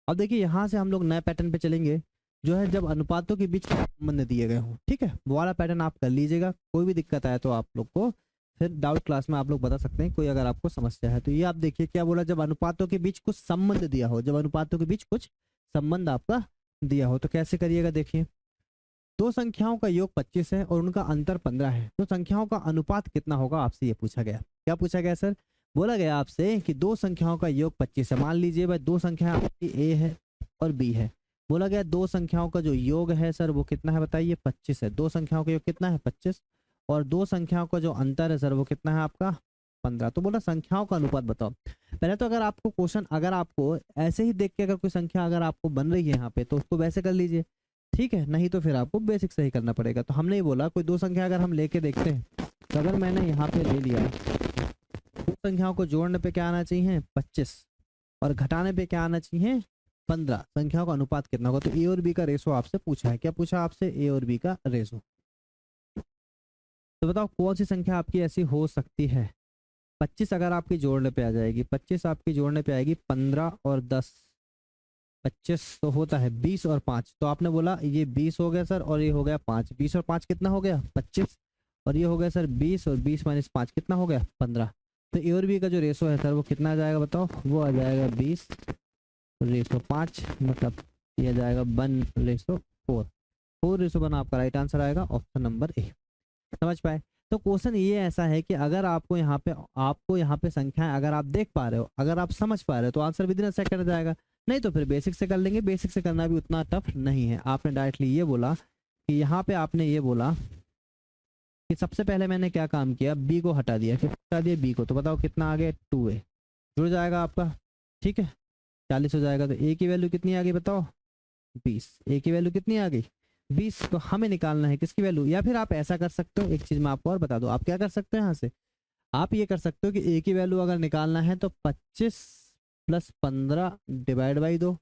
S1: अब देखिए यहाँ से हम लोग नए पैटर्न पे चलेंगे, जो है जब अनुपातों के बीच संबंध दिए गए हों, ठीक है, वो वाला पैटर्न आप कर लीजिएगा। कोई भी दिक्कत आए तो आप लोग को फिर डाउट क्लास में आप लोग बता सकते हैं, कोई अगर आपको समस्या है तो। ये आप देखिए क्या बोला, जब अनुपातों के बीच कुछ संबंध दिया हो, जब अनुपातों के बीच कुछ संबंध आपका दिया हो तो कैसे करिएगा, देखिए दो संख्याओं का योग 25 है और उनका अंतर 15 है, तो संख्याओं का अनुपात कितना होगा, आपसे ये पूछा गया। क्या पूछा गया सर, बोला गया आपसे कि दो संख्याओं का योग 25 है। मान लीजिए भाई दो संख्याएं आपकी ए है और बी है, बोला गया दो संख्याओं का जो योग है सर वो कितना है, बताइए 25 है। दो संख्याओं का योग कितना है 25, और दो संख्याओं का जो अंतर है सर वो कितना है आपका 15। तो बोला संख्याओं का अनुपात बताओ। पहले तो अगर आपको क्वेश्चन, अगर आपको ऐसे ही देख के अगर कोई संख्या अगर आपको बन रही है यहाँ पे तो उसको वैसे कर लीजिए, ठीक है, नहीं तो फिर आपको बेसिक सही करना पड़ेगा। तो हमने ही बोला कोई दो संख्या अगर हम लेके देखते हैं, तो अगर मैंने यहाँ पे ले लिया, दो संख्याओं को जोड़ने पे क्या आना चाहिए 25 और घटाने पे क्या आना चाहिए 15 संख्याओं का अनुपात कितना होगा? तो ए और बी का रेशो आपसे पूछा है। क्या पूछा आपसे? ए और बी का रेशो। तो बताओ कौन सी संख्या आपकी ऐसी हो सकती है? 25 अगर आपकी जोड़ने पे आ जाएगी, 25 आपकी जोड़ने पे आएगी 15 और 10, 25 तो होता है 20 और 5। तो आपने बोला ये 20 हो गया सर और ये हो गया 5, 20 और 5 कितना हो गया? 25। और ये हो गया सर 20 और 20 माइनस 5 कितना हो गया? 15। तो ए और बी का जो रेशो है सर वो कितना आ जाएगा बताओ? वो आ जाएगा 20/5, मतलब ये आ जाएगा 1/4। 4/1 आपका राइट आंसर आएगा, ऑप्शन नंबर ए। समझ पाए? तो क्वेश्चन ये ऐसा है कि अगर आपको यहाँ पे संख्याएं अगर आप देख पा रहे हो, अगर आप समझ पा रहे हो तो answer within a second आ जाएगा। नहीं तो फिर बेसिक से कर लेंगे, बेसिक से करना भी उतना टफ नहीं है। आपने डायरेक्टली ये बोला कि यहाँ पे आपने ये बोला कि सबसे पहले मैंने क्या काम किया, बी को हटा दिया, फिर हटा दिया बी को, तो बताओ कितना आ गया? 2a जुड़ जाएगा आपका। ठीक है, 40 हो जाएगा। तो ए की वैल्यू कितनी आ गई बताओ? 20। ए की वैल्यू कितनी आ गई? 20। तो हमें निकालना है किसकी वैल्यू? या फिर आप ऐसा कर सकते हो, एक चीज मैं आपको और बता दूं, आप क्या कर सकते हो यहाँ से, आप ये कर सकते हो कि ए की वैल्यू अगर निकालना है तो 25 + 15 डिवाइड बाई 2,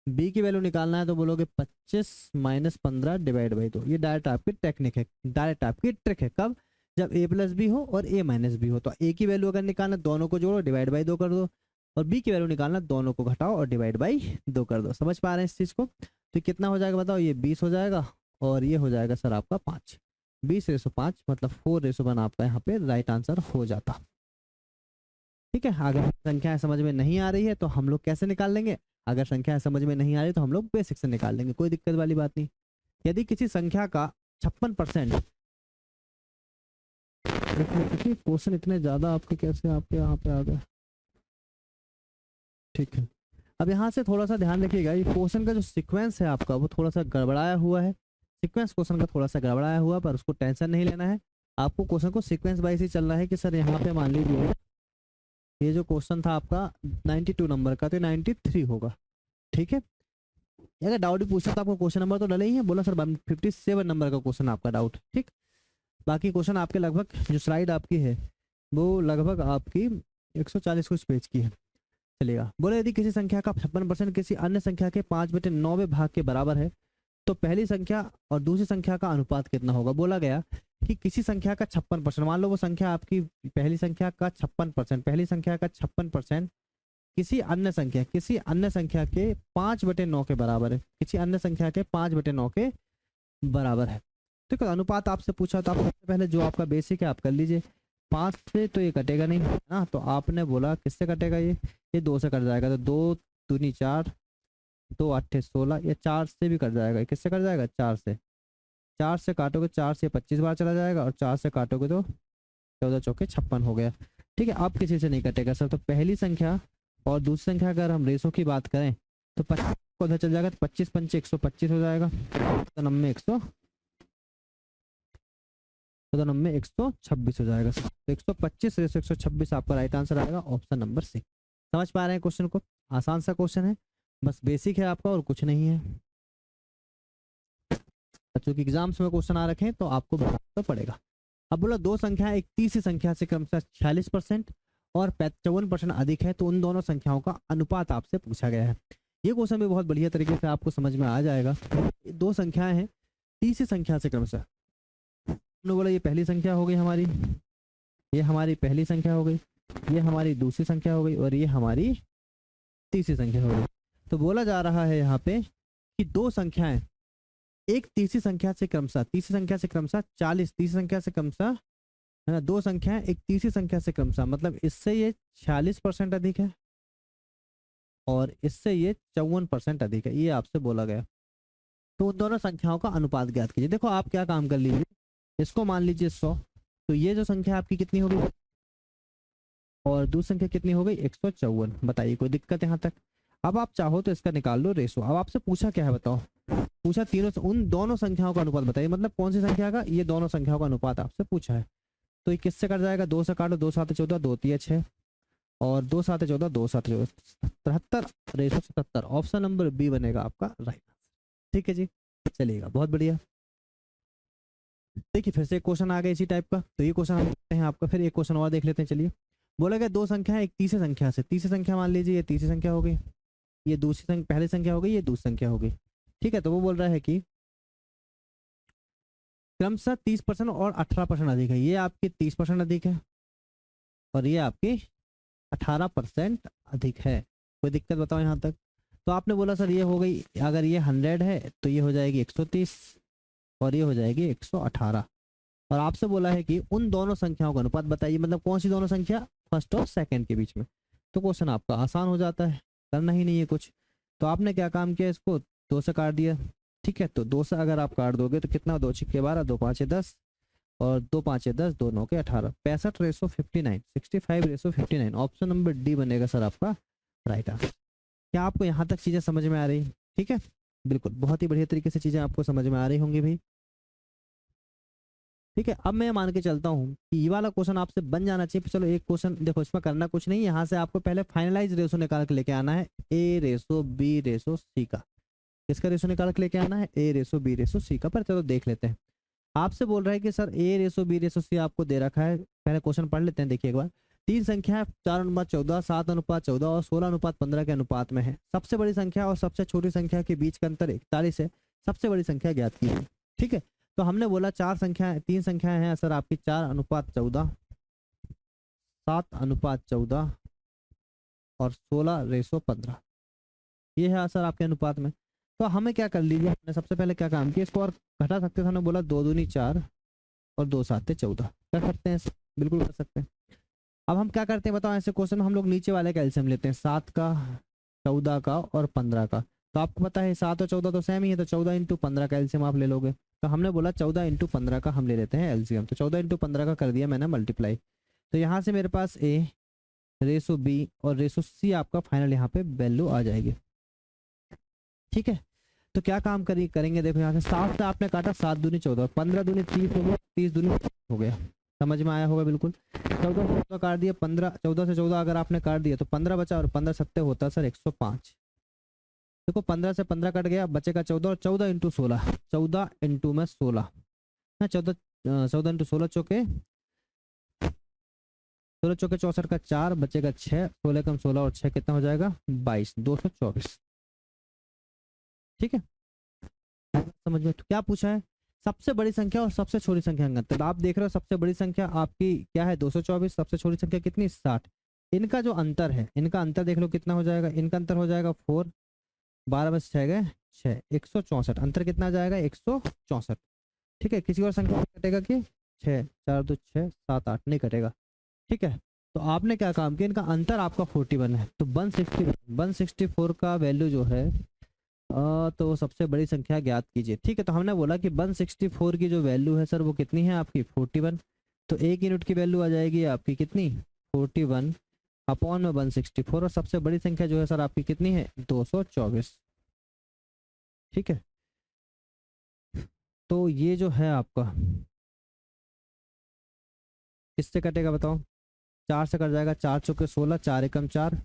S1: बी की वैल्यू निकालना है तो बोलोगे 25 - 15 डिवाइड बाई 2। ये डायरेक्ट आपकी टेक्निक है, डायरेक्ट आपकी ट्रिक है। कब? जब a प्लस बी हो और a माइनस बी हो। तो a की वैल्यू अगर निकालना, दोनों को जोड़ो, डिवाइड बाई 2 कर दो, और b की वैल्यू निकालना, दोनों को घटाओ और डिवाइड बाई 2 कर दो। समझ पा रहे हैं इस चीज को? तो कितना हो जाएगा बताओ? ये 20 हो जाएगा और ये हो जाएगा सर आपका 5। 20/5 मतलब 4/1 आपका यहाँ पे राइट आंसर हो जाता। ठीक है, अगर संख्याएं समझ में नहीं आ रही है तो हम लोग कैसे निकाल लेंगे? अगर संख्या समझ में नहीं आ रही तो हम लोग बेसिक से निकाल लेंगे, कोई दिक्कत वाली बात नहीं। यदि किसी संख्या का 56%, क्वेश्चन इतने ज्यादा आपके कैसे आपके यहाँ पे आ गए? ठीक है, अब यहाँ से थोड़ा सा ध्यान रखिएगा, ये क्वेश्चन का जो सीक्वेंस है आपका वो थोड़ा सा गड़बड़ाया हुआ है। सीक्वेंस क्वेश्चन का थोड़ा सा गड़बड़ाया हुआ, पर उसको टेंशन नहीं लेना है। आपको क्वेश्चन को सीक्वेंस वाइज ही चलना है कि सर यहाँ पे मान लीजिए ये जो क्वेश्चन था आपका 92 नंबर का, तो 93 होगा। ठीक है, अगर डाउट भी पूछा तो आपको क्वेश्चन नंबर तो डले ही है, बोला सर 57 नंबर का क्वेश्चन आपका डाउट। ठीक, बाकी क्वेश्चन आपके लगभग जो स्लाइड आपकी है वो लगभग आपकी 140 कुछ पेज की है, चलेगा। बोले यदि किसी संख्या का 56% किसी अन्य संख्या के 5/9 भाग के बराबर है तो पहली संख्या और दूसरी संख्या का अनुपात कितना होगा? बोला गया कि किसी संख्या का 56%, मान लो वो संख्या आपकी पहली संख्या का 56%, पहली संख्या का 56% किसी अन्य संख्या के 5/9 के बराबर है, किसी अन्य संख्या के 5/9 के बराबर है। ठीक है, अनुपात आपसे पूछा तो आप सबसे पहले जो आपका बेसिक है आप कर लीजिए। 5 से तो ये कटेगा नहीं है ना, तो आपने बोला किससे कटेगा? ये 2 से कट जाएगा, तो 2 दूनी 4, 2 8 16, या 4 से भी कट जाएगा। किससे कट जाएगा? 4 से। 4 से काटोगे, 4 से 25 बार चला जाएगा, और 4 से काटोगे तो 14 चौके 56 हो गया। ठीक है, अब किसी से नहीं कटेगा सर। तो पहली संख्या और दूसरी संख्या अगर हम रेशो की बात करें तो 25 को उधर चल जाएगा, तो 25 × 5 = 125 हो जाएगा, 126 हो जाएगा। तो 125/126 आपका राइट आंसर आएगा, ऑप्शन नंबर सी। समझ पा रहे हैं क्वेश्चन को? आसान सा क्वेश्चन है, बस बेसिक है आपका और कुछ नहीं है। चूंकि एग्जाम्स में क्वेश्चन आ रखे हैं तो आपको बताना पड़ेगा। अब बोला दो संख्या एक तीसरी संख्या से क्रमशः 46% और 54% अधिक है, तो उन दोनों संख्याओं का अनुपात आपसे पूछा गया है। ये क्वेश्चन भी बहुत बढ़िया तरीके से आपको समझ में आ जाएगा। दो संख्याएं हैं तीसरी संख्या से क्रमशः, हमने बोला ये पहली संख्या हो गई हमारी, ये हमारी पहली संख्या हो गई, ये हमारी दूसरी संख्या हो गई, और ये हमारी तीसरी संख्या हो गई। तो बोला जा रहा है यहाँ पे कि दो संख्याएं एक तीसरी संख्या से क्रमशः 40, तीसरी संख्या से क्रमशः है ना, दो संख्याएं एक तीसरी संख्या से क्रमशः, मतलब इससे ये 46% अधिक है और इससे ये 54% अधिक है, ये आपसे बोला गया। तो उन दोनों संख्याओं का अनुपात ज्ञात कीजिए। देखो आप क्या काम कर लीजिए, इसको मान लीजिए 100, तो ये जो संख्या आपकी कितनी हो गई और दूसरी संख्या कितनी हो गई 154। बताइए कोई दिक्कत यहाँ तक? अब आप चाहो तो इसका निकाल लो रेशो। अब आपसे पूछा क्या है बताओ, पूछा तीनों उन दोनों संख्याओं का अनुपात बताइए, मतलब कौन सी संख्या का? ये दोनों संख्याओं का अनुपात आपसे पूछा है। तो ये किससे कट जाएगा? 2 से काटो, 2 7 14, 2 3 6 और 2 7 14, 2 7 14, 73/77। ऑप्शन नंबर बी बनेगा आपका राइट आंसर। ठीक है जी, चलिएगा, बहुत बढ़िया। देखिए फिर से एक क्वेश्चन आ गया इसी टाइप का, तो ये क्वेश्चन हम देखते हैं आपका, फिर एक क्वेश्चन और देख लेते हैं। चलिए, बोला गया दो संख्या एक तीसरी संख्या से, तीसरी संख्या मान लीजिए ये तीसरी संख्या हो गई, ये दूसरी संख्या, पहली संख्या हो गई, ये दूसरी संख्या हो गई। ठीक है, तो वो बोल रहा है कि क्रमशः 30% और 18% अधिक है। ये आपकी 30% अधिक है और ये आपकी 18% अधिक है। कोई दिक्कत बताओ यहाँ तक? तो आपने बोला सर ये हो गई, अगर ये 100 है तो ये हो जाएगी 130 और ये हो जाएगी 118। और आपसे बोला है कि उन दोनों संख्याओं का अनुपात बताइए, मतलब कौन सी दोनों संख्या, फर्स्ट और सेकंड के बीच में। तो क्वेश्चन आपका आसान हो जाता है, करना ही नहीं है कुछ। तो आपने क्या काम किया, इसको 2 से काट दिया। ठीक है, तो 2 से अगर आप काट दोगे तो कितना, 2 छक्के 12, 2 पाँचे 10 और 2 पाँचे 10, 2 नौ के 18, 65:59, 65:59। ऑप्शन नंबर डी बनेगा सर आपका राइट आंसर। क्या आपको यहाँ तक चीजें समझ में आ रही? ठीक है, बिल्कुल, बहुत ही बढ़िया तरीके से चीजें आपको समझ में आ रही होंगी भाई। ठीक है, अब मैं मान के चलता हूँ कि ये वाला क्वेश्चन आपसे बन जाना चाहिए। चलो एक क्वेश्चन देखो, इसमें करना कुछ नहीं, यहाँ से आपको पहले फाइनलाइज रेशो निकाल के लेके आना है, ए रेशो बी रेशो सी का। किसका रेशो निकाल के लेके आना है? ए रेशो बी रेशो सी का। पर चलो देख लेते हैं। आपसे बोल रहा है कि सर ए रेशो बी रेशो सी आपको दे रखा है। पहले क्वेश्चन पढ़ लेते हैं, देखिए एक बार। 3 संख्या 4:14, 7:14 और 16:15 के अनुपात में है। सबसे बड़ी संख्या और सबसे छोटी संख्या के बीच का अंतर 41 है। सबसे बड़ी संख्या ज्ञात कीजिए। ठीक है, तो हमने बोला 3 संख्याएं हैं सर आपकी, 4:14, 7:14 और 16:15। ये है सर आपके अनुपात में। तो हमें क्या कर लीजिए, हमने सबसे पहले क्या काम किया, इसको और घटा सकते थे। हमने बोला 2 दूनी 4 और 2 साते 14। कर सकते हैं, बिल्कुल कर सकते हैं। अब हम क्या करते हैं बताओ, ऐसे क्वेश्चन में हम लोग नीचे वाले का एलसीएम लेते हैं, 7 का, 14 का और 15 का। तो आपको पता है 7 और 14 तो सेम ही है, तो 14 × 15 का एलसीएम आप ले लोगे। तो हमने बोला 14 × 15 का हम ले लेते हैं एलसीएम। तो 14 × 15 का कर दिया मैंने मल्टीप्लाई। तो यहाँ से मेरे पास ए रेशो बी और रेशो सी आपका फाइनल यहाँ पे वैल्यू आ जाएगी। ठीक है, तो क्या काम करेंगे, देखो यहाँ से 7 से आपने काटा, 7 दूनी 14, 15 दूनी 30 हो गया, 30 दूनी हो गया। समझ में आया होगा बिल्कुल। 14 से 14 काट दिया, 14 से 14 अगर आपने काट दिया तो 15 बचा और 15 सत्ते होता सर 105। देखो 15 से 15 कट गया, बचेगा 14 और 14 × 16, 14 × में 16 है, 14 × 16 चौके 16 चौके 64 का 4 बचेगा 6, 16 कम 16 और 6 कितना हो जाएगा 22, 224। ठीक है, समझ में? तो क्या पूछा है, सबसे बड़ी संख्या और सबसे छोटी संख्या का अंतर। आप देख रहे हो सबसे बड़ी संख्या आपकी क्या है 224, सबसे छोटी संख्या कितनी 60। इनका जो अंतर है, इनका अंतर देख लो कितना हो जाएगा, इनका अंतर हो जाएगा 4, 12 में 6 गए 6, 164। अंतर कितना जाएगा 164। ठीक है, किसी और संख्या में कटेगा कि 6, 4 2 6 7 8 नहीं कटेगा। ठीक है, तो आपने क्या काम किया, इनका अंतर आपका 41 है, तो 164 का वैल्यू जो है तो सबसे बड़ी संख्या ज्ञात कीजिए। ठीक है, तो हमने बोला कि 164 की जो वैल्यू है सर वो कितनी है आपकी 41। तो 1 यूनिट की वैल्यू आ जाएगी आपकी कितनी 41 अपॉन में 164, और सबसे बड़ी संख्या जो है सर आपकी कितनी है 224। ठीक है, तो ये जो है आपका किससे कटेगा बताओ, 4 से कट जाएगा, 4 चौके 16, 4 एकम 4,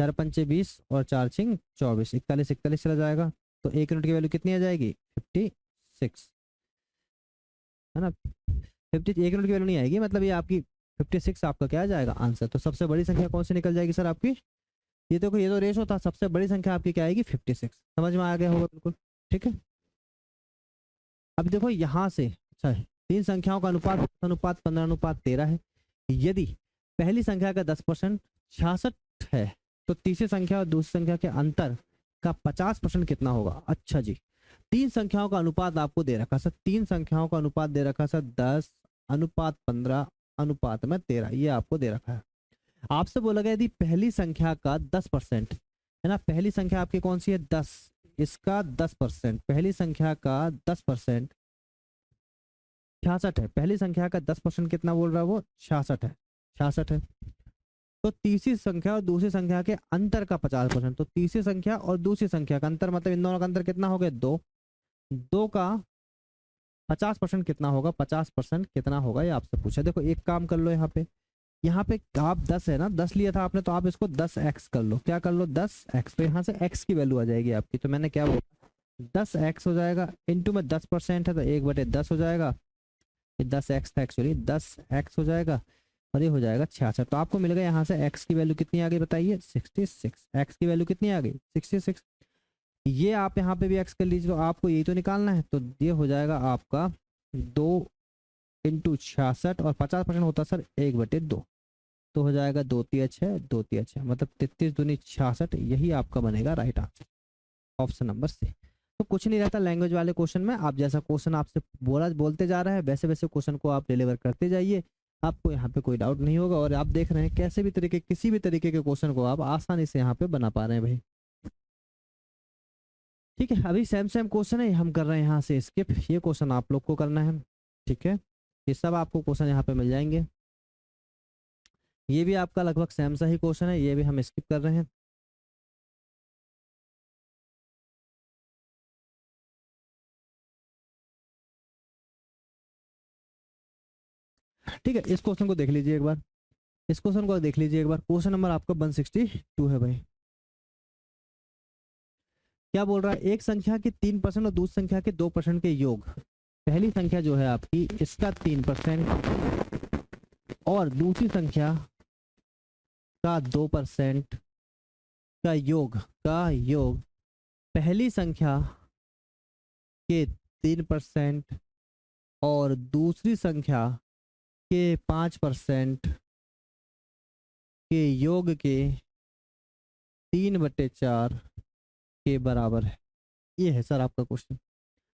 S1: 4 पंचे 20 और 4 छिंग 24, 41 41 चला जाएगा। तो 1 यूनिट की वैल्यू कितनी आ जाएगी 56, है ना। 50 1 यूनिट की वैल्यू नहीं आएगी, मतलब ये आपकी 56 आपका क्या आ जाएगा आंसर। तो सबसे बड़ी संख्या कौन सी निकल जाएगी सर आपकी, ये देखो ये तो रेशो था, सबसे बड़ी संख्या आपकी क्या आएगी 56। समझ में आ गया होगा बिल्कुल। ठीक है, अब देखो यहाँ से अच्छा है, 3 संख्याओं का अनुपात 15:13 है। यदि पहली संख्या का 10% 66 है तो तीसरी संख्या और दूसरी संख्या के अंतर का 50% कितना होगा। अच्छा जी, 3 संख्याओं का अनुपात आपको दे रखा सर, 3 संख्याओं का अनुपात दे रखा सर 10:15:13, ये आपको दे रखा है। आपसे बोला गया यदि पहली संख्या का 10% है ना, पहली संख्या आपकी कौन सी है 10, इसका 10%, पहली संख्या का 10% 66 है, पहली संख्या का 10% कितना बोल रहा है वो 66 है, 66 है। तो तीसरी संख्या और दूसरी संख्या के अंतर का 50%, तो तीसरी संख्या और दूसरी संख्या का अंतर मतलब इन दोनों का अंतर कितना हो गया 2, 2 का 50% कितना होगा, 50% कितना होगा ये आपसे पूछा। देखो एक काम कर लो, यहाँ पे आप 10 है ना, 10 लिया था आपने, तो आप इसको 10x कर लो, क्या कर लो 10x, तो यहाँ से x की वैल्यू आ जाएगी आपकी। तो मैंने क्या बोला 10x हो जाएगा, इंटू में 10% है तो 1/10 हो जाएगा, 10x था एक्चुअली, 10x हो जाएगा और ये हो जाएगा 66। तो आपको मिल गया यहाँ से x की वैल्यू कितनी आ गई बताइए 66। x की वैल्यू कितनी आ गई 66। ये आप यहाँ पे भी x कर लीजिए, तो आपको यही तो निकालना है। तो ये हो जाएगा आपका 2 × 66 और 50% होता सर 1/2, तो हो जाएगा 2×3 = 6, 2×3 = 6, मतलब 33 दूनी 66। यही आपका बनेगा right answer, option number C. तो कुछ नहीं रहता लैंग्वेज वाले क्वेश्चन में, आप जैसा क्वेश्चन आपसे बोलते जा रहा है वैसे वैसे क्वेश्चन को आप डिलीवर करते जाइए, आपको यहाँ पे कोई डाउट नहीं होगा। और आप देख रहे हैं कैसे भी तरीके किसी भी तरीके के क्वेश्चन को आप आसानी से यहाँ पे बना पा रहे हैं भाई। ठीक है, अभी सेम सेम क्वेश्चन है, हम कर रहे हैं यहाँ से स्किप, ये क्वेश्चन आप लोग को करना है। ठीक है, ये सब आपको क्वेश्चन यहाँ पे मिल जाएंगे। ये भी आपका लगभग सेम सा ही क्वेश्चन है, ये भी हम स्किप कर रहे हैं। ठीक है, इस क्वेश्चन को देख लीजिए एक बार, इस क्वेश्चन को देख लीजिए एक बार। क्वेश्चन नंबर आपका 162 है भाई। क्या बोल रहा है, एक संख्या के 3% और दूसरी संख्या के 2% के योग। पहली संख्या जो है आपकी इसका 3% और दूसरी संख्या का 2% का योग पहली संख्या के 3% और दूसरी संख्या के 5% के योग के 3/4 के बराबर है। ये है सर आपका क्वेश्चन।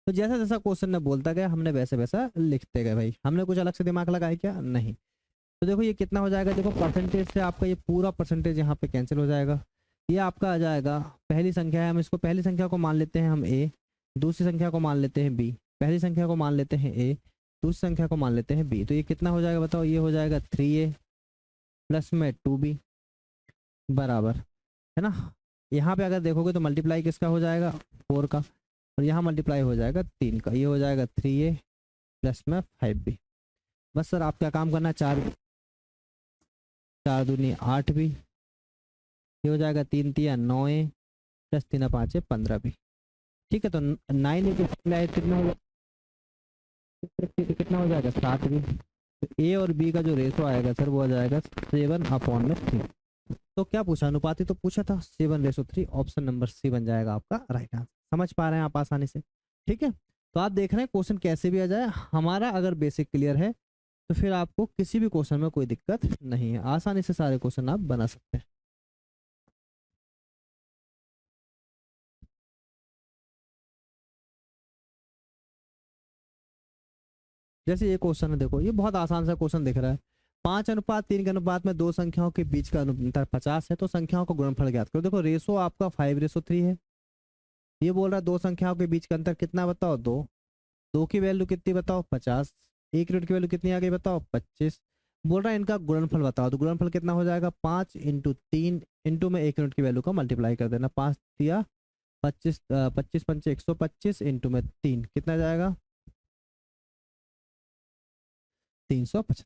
S1: तो जैसा जैसा क्वेश्चन ने बोलता गया हमने वैसे वैसा लिखते गए भाई, हमने कुछ अलग से दिमाग लगाया क्या, नहीं। तो देखो ये कितना हो जाएगा, देखो परसेंटेज से आपका ये पूरा परसेंटेज यहाँ पे कैंसिल हो जाएगा। ये आपका आ जाएगा, पहली संख्या है, हम इसको पहली संख्या को मान लेते हैं हम a, दूसरी संख्या को मान लेते हैं b, पहली संख्या को मान लेते हैं a, दूसरी संख्या को मान लेते हैं b। तो ये कितना हो जाएगा बताओ, ये हो जाएगा 3a प्लस में 2b बराबर है ना। यहाँ पे अगर देखोगे तो मल्टीप्लाई किसका हो जाएगा 4 का, और यहाँ मल्टीप्लाई हो जाएगा 3 का, ये हो जाएगा 3a प्लस में 5b। बस सर आप क्या काम करना है, 4 दूनी 8b, ये हो जाएगा 3 तिया 9a प्लस 3 5 15b। ठीक है, तो 9 कितना होगा, कितना हो जाएगा 7b। तो a और b का जो रेशो आएगा सर वो आ जाएगा 7/3। तो क्या पूछा, अनुपाती तो पूछा था, 7:3, ऑप्शन नंबर सी बन जाएगा आपका राइट आंसर। समझ पा रहे हैं आप आसानी से। ठीक है, तो आप देख रहे हैं क्वेश्चन कैसे भी आ जाए, हमारा अगर बेसिक क्लियर है तो फिर आपको किसी भी क्वेश्चन में कोई दिक्कत नहीं है, आसानी से सारे क्वेश्चन आप बना सकते हैं। जैसे ये क्वेश्चन है, देखो ये बहुत आसान सा क्वेश्चन दिख रहा है। 5:3 के अनुपात में दो संख्याओं के बीच का अंतर 50 है, तो संख्याओं का गुणनफल ज्ञात करो। देखो रेशो आपका 5:3 है। ये बोल रहा है दो संख्याओं के बीच का अंतर कितना बताओ, 2। 2 की वैल्यू कितनी बताओ 50, एक यूनिट की वैल्यू कितनी आ गई बताओ 25। बोल रहा है इनका गुणनफल बताओ, तो गुणनफल कितना हो जाएगा 5 × 3 इंटू में एक यूनिट की वैल्यू का मल्टीप्लाई कर देना, 5 दिया 25, 25 पंचे 125 इंटू में 3 कितना जाएगा 375।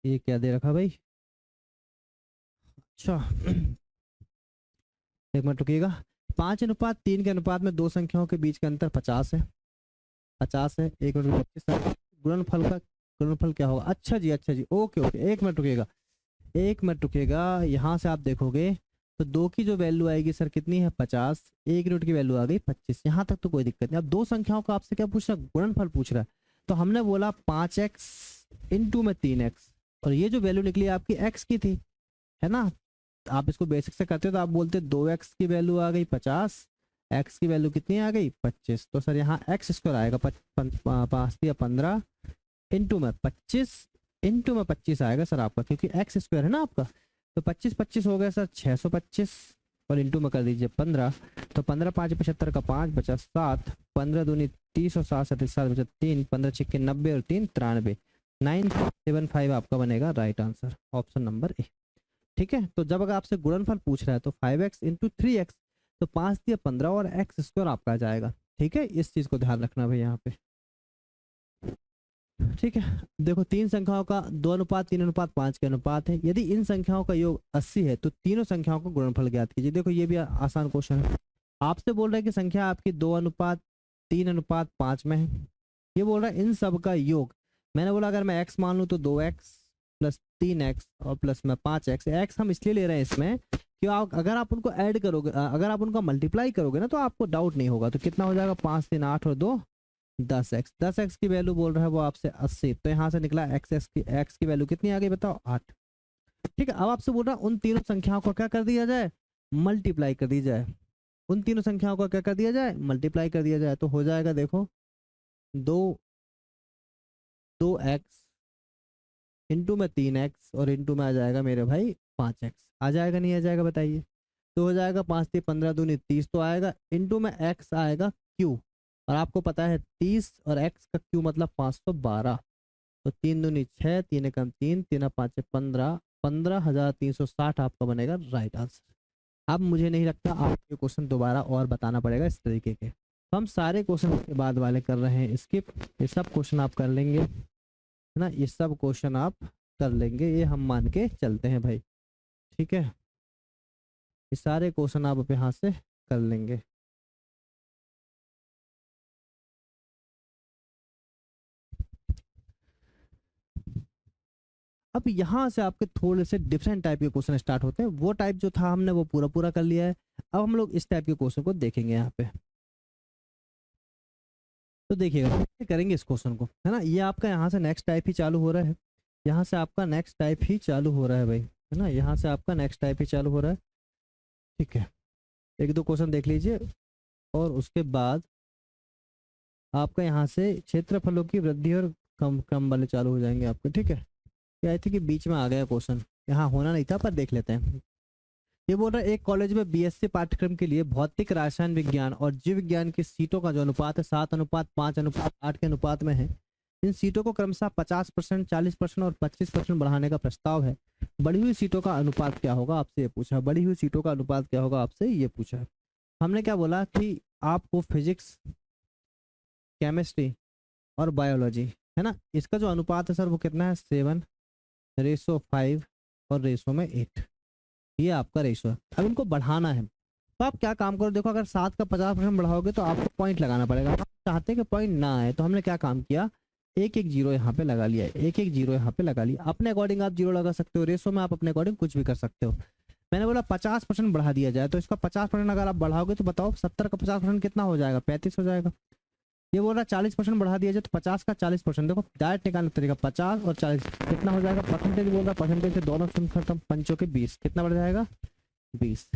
S1: ये क्या दे रखा भाई, अच्छा एक मिनट रुकिएगा। 5:3 के अनुपात में दो संख्याओं के बीच का अंतर 50 है, 50 है, एक मिनट 25 है। गुणनफल क्या होगा, अच्छा जी ओके ओके, एक मिनट रुकिएगा, एक मिनट रुकिएगा। यहाँ से आप देखोगे तो 2 की जो वैल्यू आएगी सर कितनी है 50, एक यूनिट की वैल्यू आ गई 25, यहाँ तक तो कोई दिक्कत नहीं। अब दो संख्याओं का आपसे क्या पूछ रहा है, गुणनफल पूछ रहा है। तो हमने बोला 5x इंटू में 3x, और ये जो वैल्यू निकली आपकी x की थी, है ना। आप इसको बेसिक से करते हो तो आप बोलते 2x की वैल्यू आ गई 50, x की वैल्यू कितनी आ गई 25। तो सर यहाँ x स्क्वायर आएगा 5 या 15 इंटू में 25 इंटू में 25 आएगा सर आपका, क्योंकि x स्क्वायर है ना आपका। तो 25 25 हो गया सर 625, और इंटू में कर दीजिए 15। तो 15 5 75 का 5 बचा 7, 15 दूनी 30 और 7 7 बचा 3, 15 6 90 और 3 93, 975 आपका बनेगा right answer, option number A. ठीक है, तो जब अगर आपसे गुणनफल पूछ रहा है तो 5x इंटू 3x, तो 5 दिया 15 और x स्क्वायर आपका आ जाएगा। ठीक है, इस चीज को ध्यान रखना भाई यहाँ पे। ठीक है, देखो तीन संख्याओं का 2:3:5 के अनुपात है। यदि इन संख्याओं का योग 80 है तो तीनों संख्याओं का गुणनफल ज्ञात कीजिए। देखो ये भी आसान क्वेश्चन है, आपसे बोल रहा है कि संख्या आपकी 2:3:5 में है। ये बोल रहा है इन सब का योग, मैंने बोला अगर मैं x मान लूँ तो 2x, प्लस 3x और प्लस में 5x। एक्स हम इसलिए ले रहे हैं इसमें कि अगर आप उनको ऐड करोगे, अगर आप उनका मल्टीप्लाई करोगे ना तो आपको डाउट नहीं होगा। तो कितना हो जाएगा, 5 3 8 और 2 10x। 10x की वैल्यू बोल रहा है वो आपसे 80, तो यहाँ से निकला x की वैल्यू कितनी आ गई बताओ, 8। ठीक है, अब आपसे बोल रहा है उन तीनों संख्याओं को क्या कर दिया जाए, मल्टीप्लाई कर दी जाए। उन तीनों संख्याओं को क्या कर दिया जाए, मल्टीप्लाई कर दिया जाए। तो हो जाएगा देखो 2x इंटू में 3x और इंटू में आ जाएगा मेरे भाई 5x। आ जाएगा नहीं आ जाएगा बताइए। तो हो जाएगा 5 3 15 दूनी 30 तो आएगा, इंटू में x आएगा q। और आपको पता है 30 और x का q मतलब 512। तो 3 दूनी 6, 3 एकम 3, 3 5 15, 15,360 आपका बनेगा राइट आंसर। अब मुझे नहीं लगता आपके क्वेश्चन दोबारा और बताना पड़ेगा इस तरीके के। तो हम सारे क्वेश्चन के बाद वाले कर रहे हैं स्किप। ये सब क्वेश्चन आप कर लेंगे है ना, ये सब क्वेश्चन आप कर लेंगे, ये हम मान के चलते हैं भाई। ठीक है, ये सारे क्वेश्चन आप अब यहाँ से कर लेंगे। अब यहाँ से आपके थोड़े से डिफरेंट टाइप के क्वेश्चन स्टार्ट होते हैं। वो टाइप जो था हमने वो पूरा पूरा कर लिया है। अब हम लोग इस टाइप के क्वेश्चन को देखेंगे यहाँ पे। तो देखिएगा कैसे करेंगे इस क्वेश्चन को, है ना। ये आपका यहाँ से नेक्स्ट टाइप ही चालू हो रहा है, यहाँ से आपका नेक्स्ट टाइप ही चालू हो रहा है भाई, है ना। यहाँ से आपका नेक्स्ट टाइप ही चालू हो रहा है। ठीक है, एक दो क्वेश्चन देख लीजिए और उसके बाद आपका यहाँ से क्षेत्रफलों की वृद्धि और कम कम वाले चालू हो जाएंगे आपके। ठीक है, ये आई थी कि बीच में आ गया क्वेश्चन, यहाँ होना नहीं था पर देख लेते हैं। ये बोल रहा है एक कॉलेज में बीएससी पाठ्यक्रम के लिए भौतिक रसायन विज्ञान और जीव विज्ञान की सीटों का जो अनुपात है 7:5:8 के अनुपात में है। इन सीटों को क्रमशः 50%, 40% और 25% बढ़ाने का प्रस्ताव है। बढ़ी हुई सीटों का अनुपात क्या होगा, आपसे ये पूछा। बढ़ी हुई सीटों का अनुपात क्या होगा, आपसे ये पूछा। हमने क्या बोला कि आपको फिजिक्स, केमिस्ट्री और बायोलॉजी, है ना, इसका जो अनुपात है सर वो कितना है, 7:5 और रेशो में 8। ये आपका रेशो है। अब इनको बढ़ाना है तो आप क्या काम करो, देखो अगर 7 का 50% बढ़ाओगे तो आपको पॉइंट लगाना पड़ेगा। आप चाहते हैं कि पॉइंट ना आए, तो हमने क्या काम किया, एक एक जीरो यहाँ पे लगा लिया, एक एक जीरो यहाँ पे लगा लिया। अपने अकॉर्डिंग आप जीरो लगा सकते हो, रेशो में आप अपने अकॉर्डिंग कुछ भी कर सकते हो। मैंने बोला 50% बढ़ा दिया जाए, तो इसका 50% अगर आप बढ़ाओगे तो बताओ 70 का 50% कितना हो जाएगा, 35 हो जाएगा। ये बोल रहा है 40% बढ़ा दिया जाए, तो 50 का 40%, देखो डायरेक्ट निकालने का तरीका, 50 और 40 कितना हो जाएगा, परसेंटेज बोल रहा है, परसेंटेज से दोनों सुन खत्म, पंचों के 20, कितना बढ़ जाएगा 20।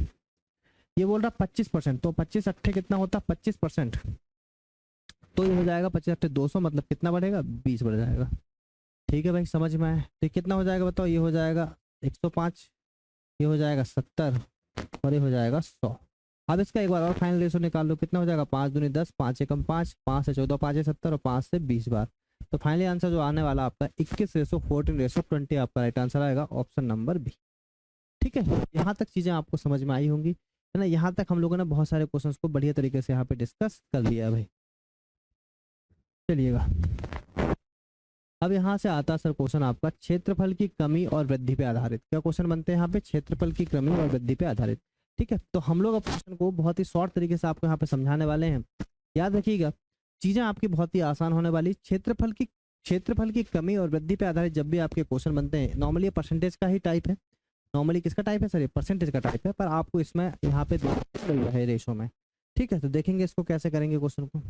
S1: ये बोल रहा 25%, तो 25 अट्ठे कितना होता है 25%, तो ये हो जाएगा 25 अट्ठे 200, मतलब कितना बढ़ेगा 20 बढ़ जाएगा। ठीक है भाई, समझ में आए। तो कितना हो जाएगा बताओ, ये हो जाएगा 105, ये हो जाएगा 70 और ये हो जाएगा 100। अब इसका एक बार और फाइनल रेशो निकाल लो, कितना हो जाएगा, 5 दूनी 10, 5 एकम 5, 5 से 14, 5 70 और 5 से 20 बार। तो फाइनली आंसर जो आने वाला आपका 21:14:20 आपका राइट आंसर आएगा, ऑप्शन नंबर बी। ठीक है, यहाँ तक चीज़ें आपको समझ में आई होंगी, है ना। यहाँ तक हम लोगों ने बहुत सारे क्वेश्चंस को बढ़िया तरीके से यहाँ पे डिस्कस कर लिया है भाई। चलिएगा, अब यहाँ से आता है सर क्वेश्चन आपका क्षेत्रफल की कमी और वृद्धि पे आधारित। क्या क्वेश्चन बनते हैं यहाँ पे, क्षेत्रफल की कमी और वृद्धि पे आधारित। ठीक है, तो हम लोग अब क्वेश्चन को बहुत ही शॉर्ट तरीके से आपको यहाँ पे समझाने वाले हैं। याद रखिएगा, चीजें आपकी बहुत ही आसान होने वाली। क्षेत्रफल की कमी और वृद्धि पे आधारित जब भी आपके क्वेश्चन बनते हैं, नॉर्मली परसेंटेज का ही टाइप है। नॉर्मली किसका टाइप है सर, ये परसेंटेज का टाइप है, पर आपको इसमें यहाँ पे है रेशो में। ठीक है, तो देखेंगे इसको कैसे करेंगे क्वेश्चन को।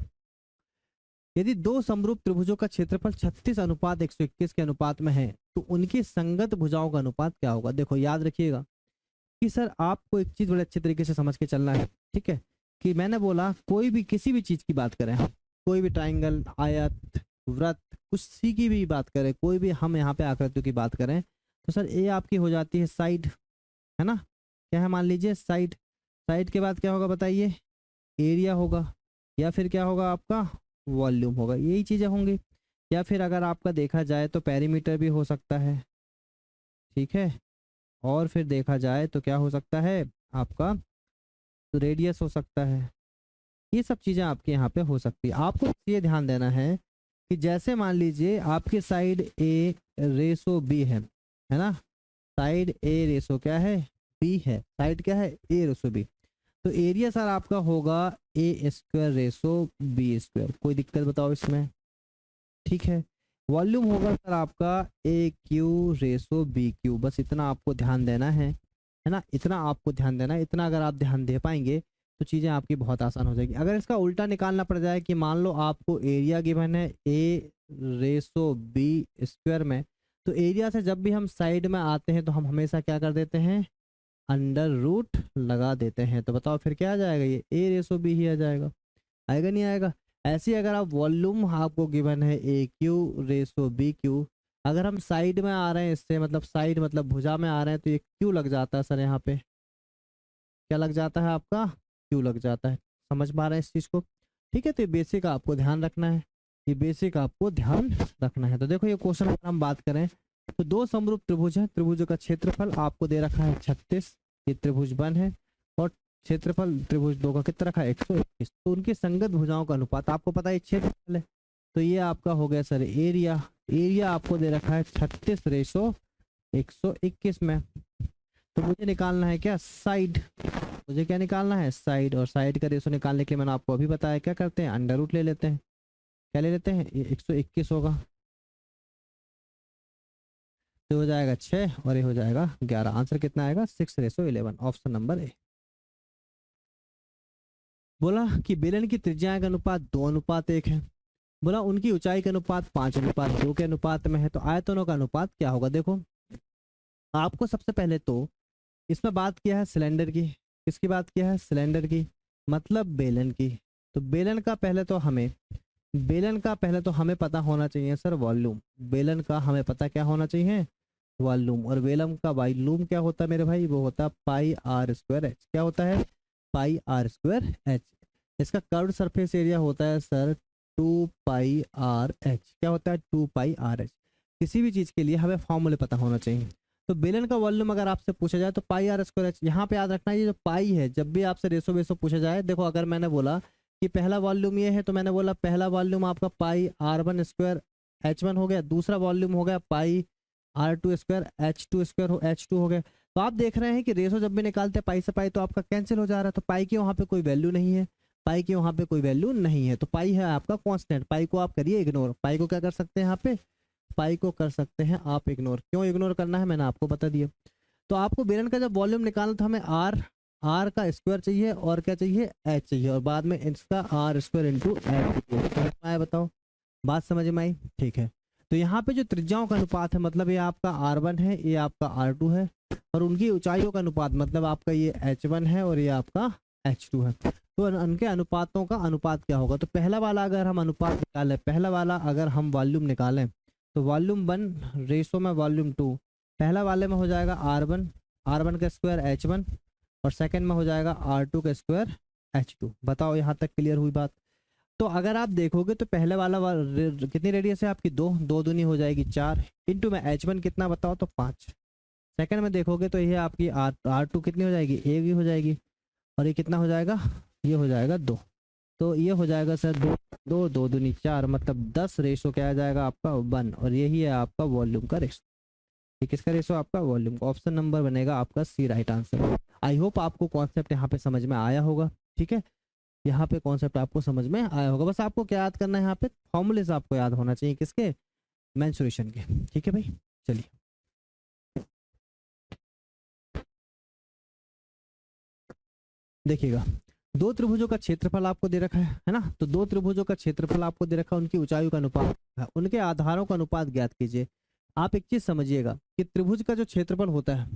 S1: यदि दो समरूप त्रिभुजों का क्षेत्रफल 36:121 के अनुपात में है तो उनकी संगत भुजाओं का अनुपात क्या होगा। देखो याद रखिएगा कि सर आपको एक चीज बड़े अच्छे तरीके से समझ के चलना है। ठीक है, कि मैंने बोला कोई भी किसी भी चीज की बात करें, कोई भी ट्राइंगल, आयत, वृत्त, कुछ सी की भी बात करें, कोई भी हम यहाँ पे आकृतियों की बात करें, तो सर ए आपकी हो जाती है साइड, है ना। क्या है, मान लीजिए साइड। साइड के बाद क्या होगा बताइए, एरिया होगा, या फिर क्या होगा आपका वॉल्यूम होगा, यही चीज़ें होंगी। या फिर अगर आपका देखा जाए तो पेरीमीटर भी हो सकता है। ठीक है, और फिर देखा जाए तो क्या हो सकता है आपका, तो रेडियस हो सकता है। ये सब चीज़ें आपके यहाँ पे हो सकती है। आपको ये ध्यान देना है कि जैसे मान लीजिए आपकी साइड ए रेसो बी है ना। साइड ए रेसो क्या है, बी है। साइड क्या है, ए रेसो बी। तो एरिया सर आपका होगा ए स्क्वायर रेसो बी स्क्वायर। कोई दिक्कत बताओ इसमें। ठीक है, वॉल्यूम होगा सर आपका ए क्यू रेसो बी क्यू, बस इतना आपको ध्यान देना है ना, इतना आपको ध्यान देना है। इतना अगर आप ध्यान दे पाएंगे तो चीज़ें आपकी बहुत आसान हो जाएगी। अगर इसका उल्टा निकालना पड़ जाए कि मान लो आपको एरिया गिवन है ए रेसो बी स्क्वायर में, तो एरिया से जब भी हम साइड में आते हैं तो हम हमेशा क्या कर देते हैं, अंडर रूट लगा देते हैं। तो बताओ फिर क्या आ जाएगा, ये ए रेसो बी ही आ जाएगा, आएगा नहीं आएगा। ऐसे ही अगर आप वॉल्यूम आपको गिवन है ए क्यू रेसो बी क्यू, अगर हम साइड में आ रहे हैं इससे, मतलब साइड मतलब भुजा में आ रहे हैं, तो ये क्यू लग जाता है सर, यहाँ पे क्या लग जाता है आपका, क्यू लग जाता है। समझ पा रहे हैं इस चीज़ को? ठीक है, तो ये बेसिक आपको ध्यान रखना है, ये बेसिक आपको ध्यान रखना है। तो देखो ये क्वेश्चन अगर हम बात करें तो दो समरूप त्रिभुज है, त्रिभुजों का क्षेत्रफल आपको दे रखा है 36, ये त्रिभुज 1 है, और क्षेत्रफल त्रिभुज 2 का कितना रखा है 121। तो उनकी संगत भुजाओं का अनुपात आपको पता है क्षेत्रफल है, तो ये आपका हो गया सर एरिया। एरिया आपको दे रखा है 36:121 में। तो मुझे निकालना है क्या, साइड, मुझे क्या निकालना है, साइड। और साइड का रेशो निकालने के लिए मैंने आपको अभी बताया क्या करते हैं, अंडर रूट ले लेते हैं। क्या ले लेते हैं, 121 होगा, तो हो जाएगा 6 और ये हो जाएगा 11। आंसर कितना आएगा, 6:11, ऑप्शन नंबर ए। बोला कि बेलन की त्रिज्या का अनुपात 2:1 है। बोला उनकी ऊंचाई का अनुपात 5:2 के अनुपात में है, तो आयतनों का अनुपात क्या होगा। देखो आपको सबसे पहले तो इसमें बात किया है सिलेंडर की, किसकी बात किया है, सिलेंडर की, मतलब बेलन की। तो बेलन का पहले तो हमें पता होना चाहिए सर वॉल्यूम। बेलन का हमें पता क्या होना चाहिए, वॉल्यूम। और बेलन का वॉल्यूम क्या होता है मेरे भाई, वो होता है पाई आर स्क्वायर एच। क्या होता है, पाई आर स्क्वायर एच। इसका कर्व सरफेस एरिया होता है सर 2πr एच। क्या होता है, 2πr एच। किसी भी चीज़ के लिए हमें फॉर्मूले पता होना चाहिए। तो बेलन का वॉल्यूम अगर आपसे पूछा जाए तो पाई आर स्क्वायर एच। यहाँ पे याद रखना है, ये जो पाई है, जब भी आपसे रेसो वेसो पूछा जाए, देखो अगर मैंने बोला कि पहला वॉल्यूम ये है, तो मैंने बोला पहला वॉल्यूम आपका पाई r1 स्क्वायर h1 हो गया, दूसरा वॉल्यूम हो गया पाई r2 square h2 square h2 हो गया। तो आप देख रहे हैं कि रेसो जब भी निकालते हैं पाई से पाई, तो आपका कैंसिल हो जा रहा है, तो पाई की वहाँ पे कोई वैल्यू नहीं है, पाई की वहाँ पे कोई वैल्यू नहीं है। तो पाई है आपका कांस्टेंट, पाई को आप करिए इग्नोर। पाई को क्या कर सकते हैं यहाँ पे, पाई को कर सकते हैं आप इग्नोर। क्यों इग्नोर करना है मैंने आपको बता दिया। तो आपको बेलन का जब वॉल्यूम निकालना तो हमें आर का स्क्वायर चाहिए और क्या चाहिए, एच चाहिए, और बाद में इसका आर स्क्वायर इंटू एच आया। बताओ बात समझ में आई, ठीक है। तो यहाँ पे जो त्रिज्याओं का अनुपात है, मतलब ये आपका R1 है, ये आपका R2 है, और उनकी ऊंचाइयों का अनुपात मतलब आपका ये H1 है और ये आपका H2 है। तो उनके अनुपातों का अनुपात क्या होगा, तो पहला वाला अगर हम अनुपात निकालें, पहला वाला अगर हम वॉल्यूम निकालें, तो वॉल्यूम 1 रेशो में वॉल्यूम 2, पहला वाले में हो जाएगा R1 का स्क्वायर H1, और सेकंड में हो जाएगा R2 का स्क्वायर H2। बताओ यहाँ तक क्लियर हुई बात। तो अगर आप देखोगे तो पहले वाला कितनी रेडियस है आपकी, 2 दूनी हो जाएगी 4, इंटू में H1 कितना बताओ, तो 5। सेकंड में देखोगे तो ये आपकी R2 कितनी हो जाएगी, ए भी हो जाएगी, और ये कितना हो जाएगा, ये हो जाएगा 2। तो ये हो जाएगा सर 2 दूनी 4, मतलब 10 रेशो क्या आ जाएगा आपका 1, और यही है आपका वॉल्यूम का रेशो। ये किसका रेशो, आपका वॉल्यूम का। ऑप्शन नंबर बनेगा आपका सी राइट आंसर। आई होप आपको कॉन्सेप्ट यहाँ पे समझ में आया होगा, ठीक है। यहाँ पे कॉन्सेप्ट आपको समझ में आया होगा। बस आपको क्या याद करना है, यहाँ पे फॉर्मूले से आपको याद होना चाहिए, किसके, मेंसुरेशन के, ठीक है भाई। चलिए देखिएगा, दो त्रिभुजों का क्षेत्रफल आपको दे रखा है ना। तो दो त्रिभुजों का क्षेत्रफल आपको दे रखा है, उनकी ऊंचाइयों का अनुपात, उनके आधारों का अनुपात ज्ञात कीजिए। आप एक चीज समझिएगा कि त्रिभुज का जो क्षेत्रफल होता है,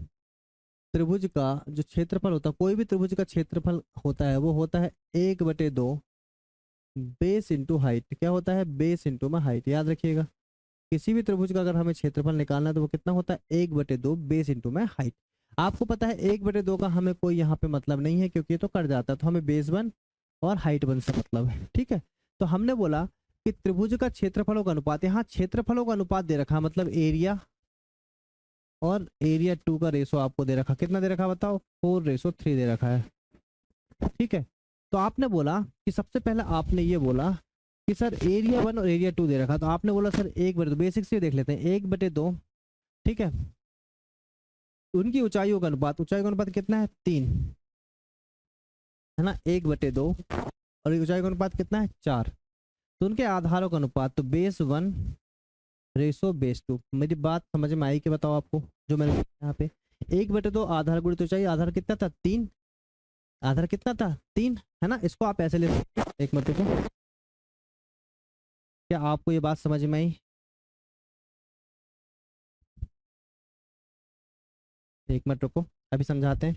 S1: त्रिभुज का जो क्षेत्रफल होता है, कोई भी त्रिभुज का क्षेत्रफल होता है वो होता है 1/2 बेस इंटू हाइट। क्या होता है, बेस इंटू में हाइट। याद रखिएगा, किसी भी त्रिभुज का अगर हमें क्षेत्रफल निकालना है तो वो कितना होता है, 1/2 बेस इंटू में हाइट। आपको पता है 1/2 का हमें कोई यहाँ पे मतलब नहीं है, क्योंकि ये तो कट जाता है, तो हमें बेस 1 और हाइट 1 से मतलब है, ठीक है। तो हमने बोला कि त्रिभुज का क्षेत्रफलों का अनुपात, यहाँ क्षेत्रफलों का अनुपात दे रखा, मतलब एरिया और एरिया 2 का रेशो आपको दे रखा। कितना दे रखा बताओ, 4:3 दे रखा है, ठीक है। तो आपने बोला कि सबसे पहले आपने ये बोला कि सर एरिया 1 और एरिया 2 दे रखा, तो आपने बोला सर 1/2, बेसिक से देख लेते हैं, 1/2, ठीक है। उनकी ऊंचाइयों का अनुपात, ऊंचाई का अनुपात कितना है, 3 है ना, 1/2, और ऊंचाई का अनुपात कितना है, 4। तो उनके आधारों का अनुपात, तो बेस 1 रेसो बेस 2। मेरी बात समझ में आई कि बताओ आपको, जो मैंने यहाँ पे 1/2 आधार गुणित ऊंचाई, आधार कितना था 3, आधार कितना था 3, है ना। इसको आप ऐसे ले सकते हो, 1/2 को। क्या आपको ये बात समझ में आई? 1/2 को अभी समझाते हैं।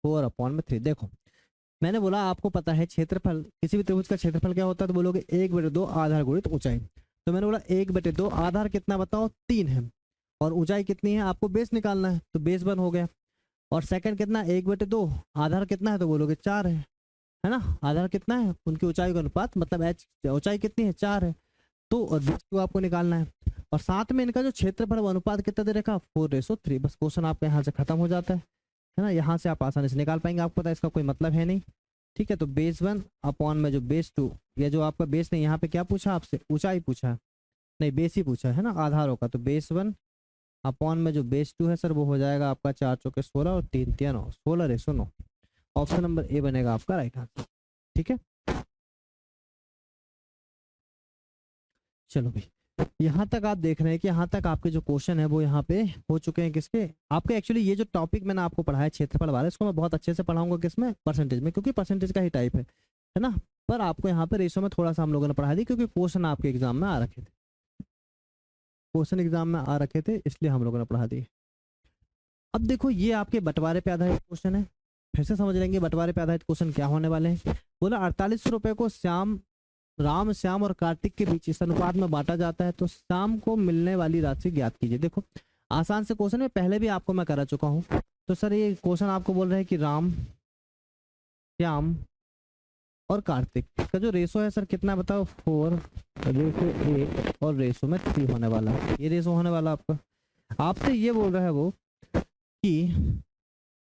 S1: 4/3। देखो मैंने बोला आपको पता है क्षेत्रफल, किसी भी त्रिभुज का क्षेत्रफल क्या होता है, तो बोलोगे 1/2 आधार गुणित ऊंचाई। तो मैंने बोला 1/2 आधार कितना बताओ 3 है, और ऊंचाई कितनी है आपको बेस निकालना है, तो बेस 1 हो गया। और सेकंड कितना 1/2 आधार कितना है, तो बोलोगे 4 है ना। आधार कितना है, उनकी ऊंचाई का अनुपात, मतलब एच ऊंचाई कितनी है 4 है, तो और बेस 2 आपको निकालना है। और साथ में इनका जो क्षेत्रफल वो अनुपात कितना दे रखा 4:3। बस क्वेश्चन आपका यहाँ से खत्म हो जाता है ना। यहाँ से आप आसानी से निकाल पाएंगे, आपको पता है इसका कोई मतलब है नहीं। ठीक है, तो बेस 1 अपॉन में जो बेस 2, ये जो आपका बेस नहीं, यहाँ पे क्या पूछा आपसे, ऊंचाई पूछा, नहीं बेस ही पूछा है ना आधारों का। तो बेस 1 अपॉन में जो बेस 2 है सर, वो हो जाएगा आपका 4 चौके 16 और 3 तिया 9, 16:9। ऑप्शन नंबर ए बनेगा आपका राइट आंसर। ठीक है, चलो भाई, यहाँ तक आप देख रहे हैं कि यहाँ तक आपके जो क्वेश्चन है वो यहाँ पे हो चुके हैं किसके आपके। एक्चुअली ये जो टॉपिक मैंने आपको पढ़ाया क्षेत्रफल वाला, इसको मैं बहुत अच्छे से पढ़ाऊंगा किसमें, परसेंटेज में, क्योंकि परसेंटेज का ही टाइप है ना। पर आपको यहाँ पे रेशो में थोड़ा सा हम लोगों ने पढ़ा दी, क्योंकि क्वेश्चन आपके एग्जाम में आ रखे थे, क्वेश्चन एग्जाम में आ रखे थे, इसलिए हम लोगों ने पढ़ा दी। अब देखो ये आपके बंटवारे पे आधारित क्वेश्चन है, फिर से समझ लेंगे बंटवारे पे आधारित क्वेश्चन क्या होने वाले हैं। बोला 48 रुपए को राम श्याम और कार्तिक के बीच इस अनुपात में बांटा जाता है, तो शाम को मिलने वाली राशि ज्ञात कीजिए। देखो आसान से क्वेश्चन है, पहले भी आपको मैं करा चुका हूँ। तो सर ये क्वेश्चन आपको बोल रहे हैं कि राम श्याम और कार्तिक का जो रेशो है सर कितना बताओ, 4:8 और रेशो में 3 होने वाला है, ये रेशो होने वाला आपका। आपसे ये बोल रहा है वो कि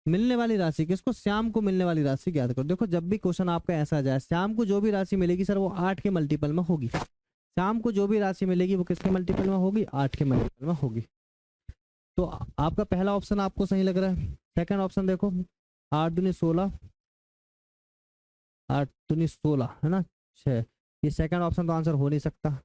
S1: मिलने वाली राशि, किसको, श्याम को मिलने वाली राशि ज्ञात करो। देखो जब भी क्वेश्चन आपका ऐसा आ जाए, श्याम को जो भी राशि मिलेगी सर वो 8 के मल्टीपल में होगी। श्याम को जो भी राशि मिलेगी वो किसके मल्टीपल में होगी, 8 के मल्टीपल में होगी। तो आपका पहला ऑप्शन आपको सही लग रहा है। सेकंड ऑप्शन देखो, 8 दूनी 16, 8 दूनी 16 है ना 6, ये सेकंड ऑप्शन तो आंसर हो नहीं सकता।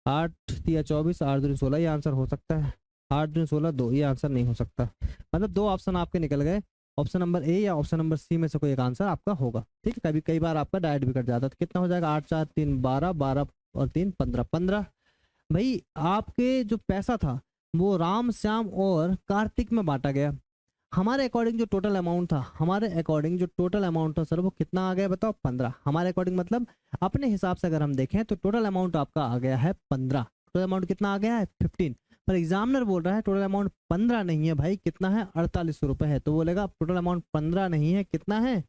S1: 8 तिया 24, 8 दूनी 16 ये आंसर हो सकता है। 8 दूनी 16 2, ये आंसर नहीं हो सकता। मतलब 2 ऑप्शन आपके निकल गए, ऑप्शन नंबर ए या ऑप्शन नंबर सी में से कोई एक आंसर आपका होगा। ठीक है, कभी कई बार आपका डायरेक्ट भी कट जाता है, तो कितना हो जाएगा 8 4 3 12, 12 और 3 15, 15। भाई आपके जो पैसा था वो राम श्याम और कार्तिक में बांटा गया। हमारे अकॉर्डिंग जो टोटल अमाउंट था, हमारे अकॉर्डिंग जो टोटल अमाउंट था सर वो कितना आ गया बताओ, 15। हमारे अकॉर्डिंग मतलब अपने हिसाब से अगर हम देखें तो टोटल अमाउंट आपका आ गया है 15। टोटल अमाउंट कितना आ गया है 15, पर एग्जामिनर बोल रहा है टोटल अमाउंट 15 नहीं है भाई, कितना है 4800 रुपए है। तो बोलेगा टोटल अमाउंट 15 नहीं है, कितना है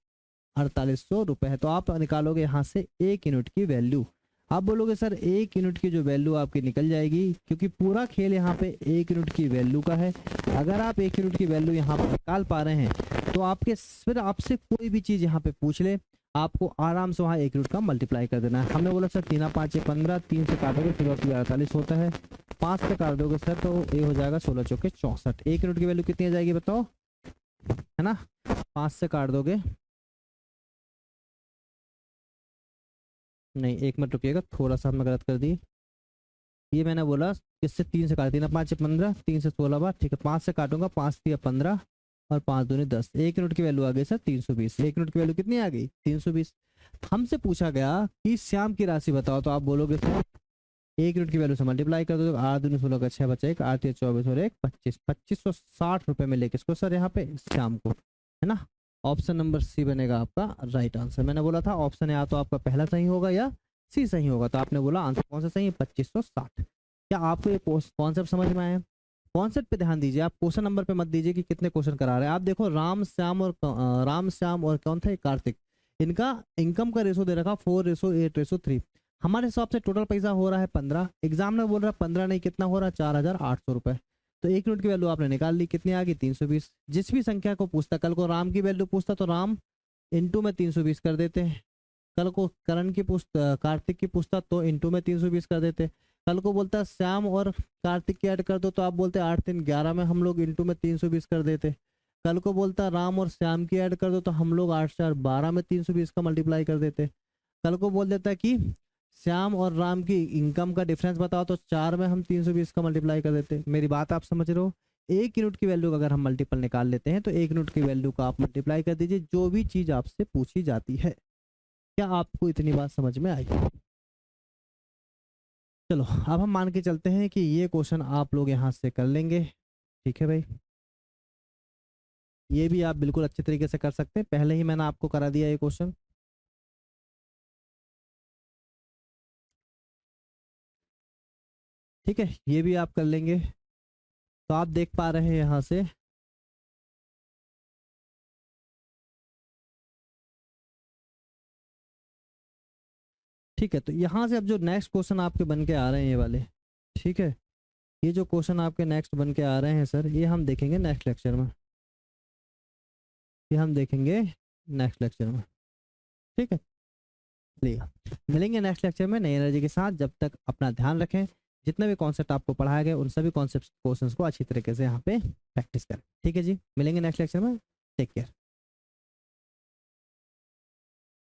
S1: 4800 रुपए है। तो आप निकालोगे यहाँ से 1 यूनिट की वैल्यू। आप बोलोगे सर 1 यूनिट की जो वैल्यू आपकी निकल जाएगी, क्योंकि पूरा खेल यहाँ पे 1 यूनिट की वैल्यू का है। अगर आप 1 यूनिट की वैल्यू यहाँ पर निकाल पा रहे हैं तो आपके फिर आपसे कोई भी चीज यहाँ पे पूछ ले, आपको आराम से वहाँ 1 यूनिट का मल्टीप्लाई कर देना है। हमने बोला सर 3 5 15, 3 से काटोगे फिर 48 होता है, 5 से काट दोगे सर तो ये हो जाएगा 16 चौके 64। 1 यूनिट की वैल्यू कितनी आ जाएगी बताओ, है ना। 5 से काट दोगे, नहीं 1 मिनट रुकिएगा, थोड़ा सा हमने गलत कर दी। ये मैंने बोला इससे 3 से काट, 3 5 15, 3 से 16 बार, ठीक है। 5 से काटूंगा, 5 3 15 और 5 दूनी 10। 1 यूनिट की वैल्यू आ गई सर 320। 1 यूनिट की वैल्यू कितनी आ गई 320। हमसे पूछा गया कि श्याम की राशि बताओ, तो आप बोलोगे सर 1 यूनिट की वैल्यू से मल्टीप्लाई कर दो, 8 दूनी 16 का 6 बचा 1, 8 या 24 और 1 25, 2560 रुपए में लेके इसको सर यहाँ पे श्याम को, है ना। ऑप्शन नंबर सी बनेगा आपका राइट आंसर। मैंने बोला था ऑप्शन या तो आपका पहला सही होगा या सी सही होगा, तो आपने बोला आंसर कौन सा सही है 2560। क्या आपको ये कॉन्सेप्ट समझ में आया? कॉन्सेप्ट पे ध्यान दीजिए, आप क्वेश्चन नंबर पे मत दीजिए कि कितने क्वेश्चन करा रहे हैं। आप देखो राम श्याम और कौन था कार्तिक, इनका इनकम का रेशो दे रखा 4:8:3। हमारे हिसाब से टोटल पैसा हो रहा है 15, एग्जाम में बोल रहा है 15 नहीं, कितना हो रहा है 4800 रुपए। तो 1 यूनिट की वैल्यू आपने निकाल ली, कितनी आ गई 320। जिस भी संख्या को पूछता, कल को राम की वैल्यू पूछता तो राम इंटू में 320 कर देते हैं, कल को करण की पूछता, कार्तिक की पूछता तो इंटू में 320 कर देते। कल को बोलता श्याम और कार्तिक की ऐड कर दो तो आप बोलते 8 3 11 में हम लोग इंटू में 320 कर देते। कल को बोलता राम और श्याम की ऐड कर दो तो हम लोग 8 4 12 में 320 का मल्टीप्लाई कर देते। कल को बोल देता कि श्याम और राम की इनकम का डिफरेंस बताओ, तो 4 में हम 320 का मल्टीप्लाई कर देते। मेरी बात आप समझ रहे हो? 1 यूनिट की वैल्यू का अगर हम मल्टीपल निकाल लेते हैं तो 1 यूनिट की वैल्यू का आप मल्टीप्लाई कर दीजिए जो भी चीज़ आपसे पूछी जाती है। क्या आपको इतनी बात समझ में आई? चलो अब हम मान के चलते हैं कि ये क्वेश्चन आप लोग यहाँ से कर लेंगे। ठीक है भाई, ये भी आप बिल्कुल अच्छे तरीके से कर सकते हैं, पहले ही मैंने आपको करा दिया ये क्वेश्चन। ठीक है, ये भी आप कर लेंगे। तो आप देख पा रहे हैं यहाँ से ठीक है। तो यहाँ से अब जो नेक्स्ट क्वेश्चन आपके बन के आ रहे हैं ये वाले, ठीक है, ये जो क्वेश्चन आपके नेक्स्ट बन के आ रहे हैं सर, ये हम देखेंगे नेक्स्ट लेक्चर में। ये हम देखेंगे नेक्स्ट लेक्चर में। ठीक है, चलिए मिलेंगे नेक्स्ट लेक्चर में नई एनर्जी के साथ। जब तक अपना ध्यान रखें, जितने भी कॉन्सेप्ट आपको पढ़ाए गए उन सभी कॉन्सेप्ट क्वेश्चंस को अच्छी तरीके से यहाँ पे प्रैक्टिस करें। ठीक है जी, मिलेंगे नेक्स्ट लेक्चर में। Take care.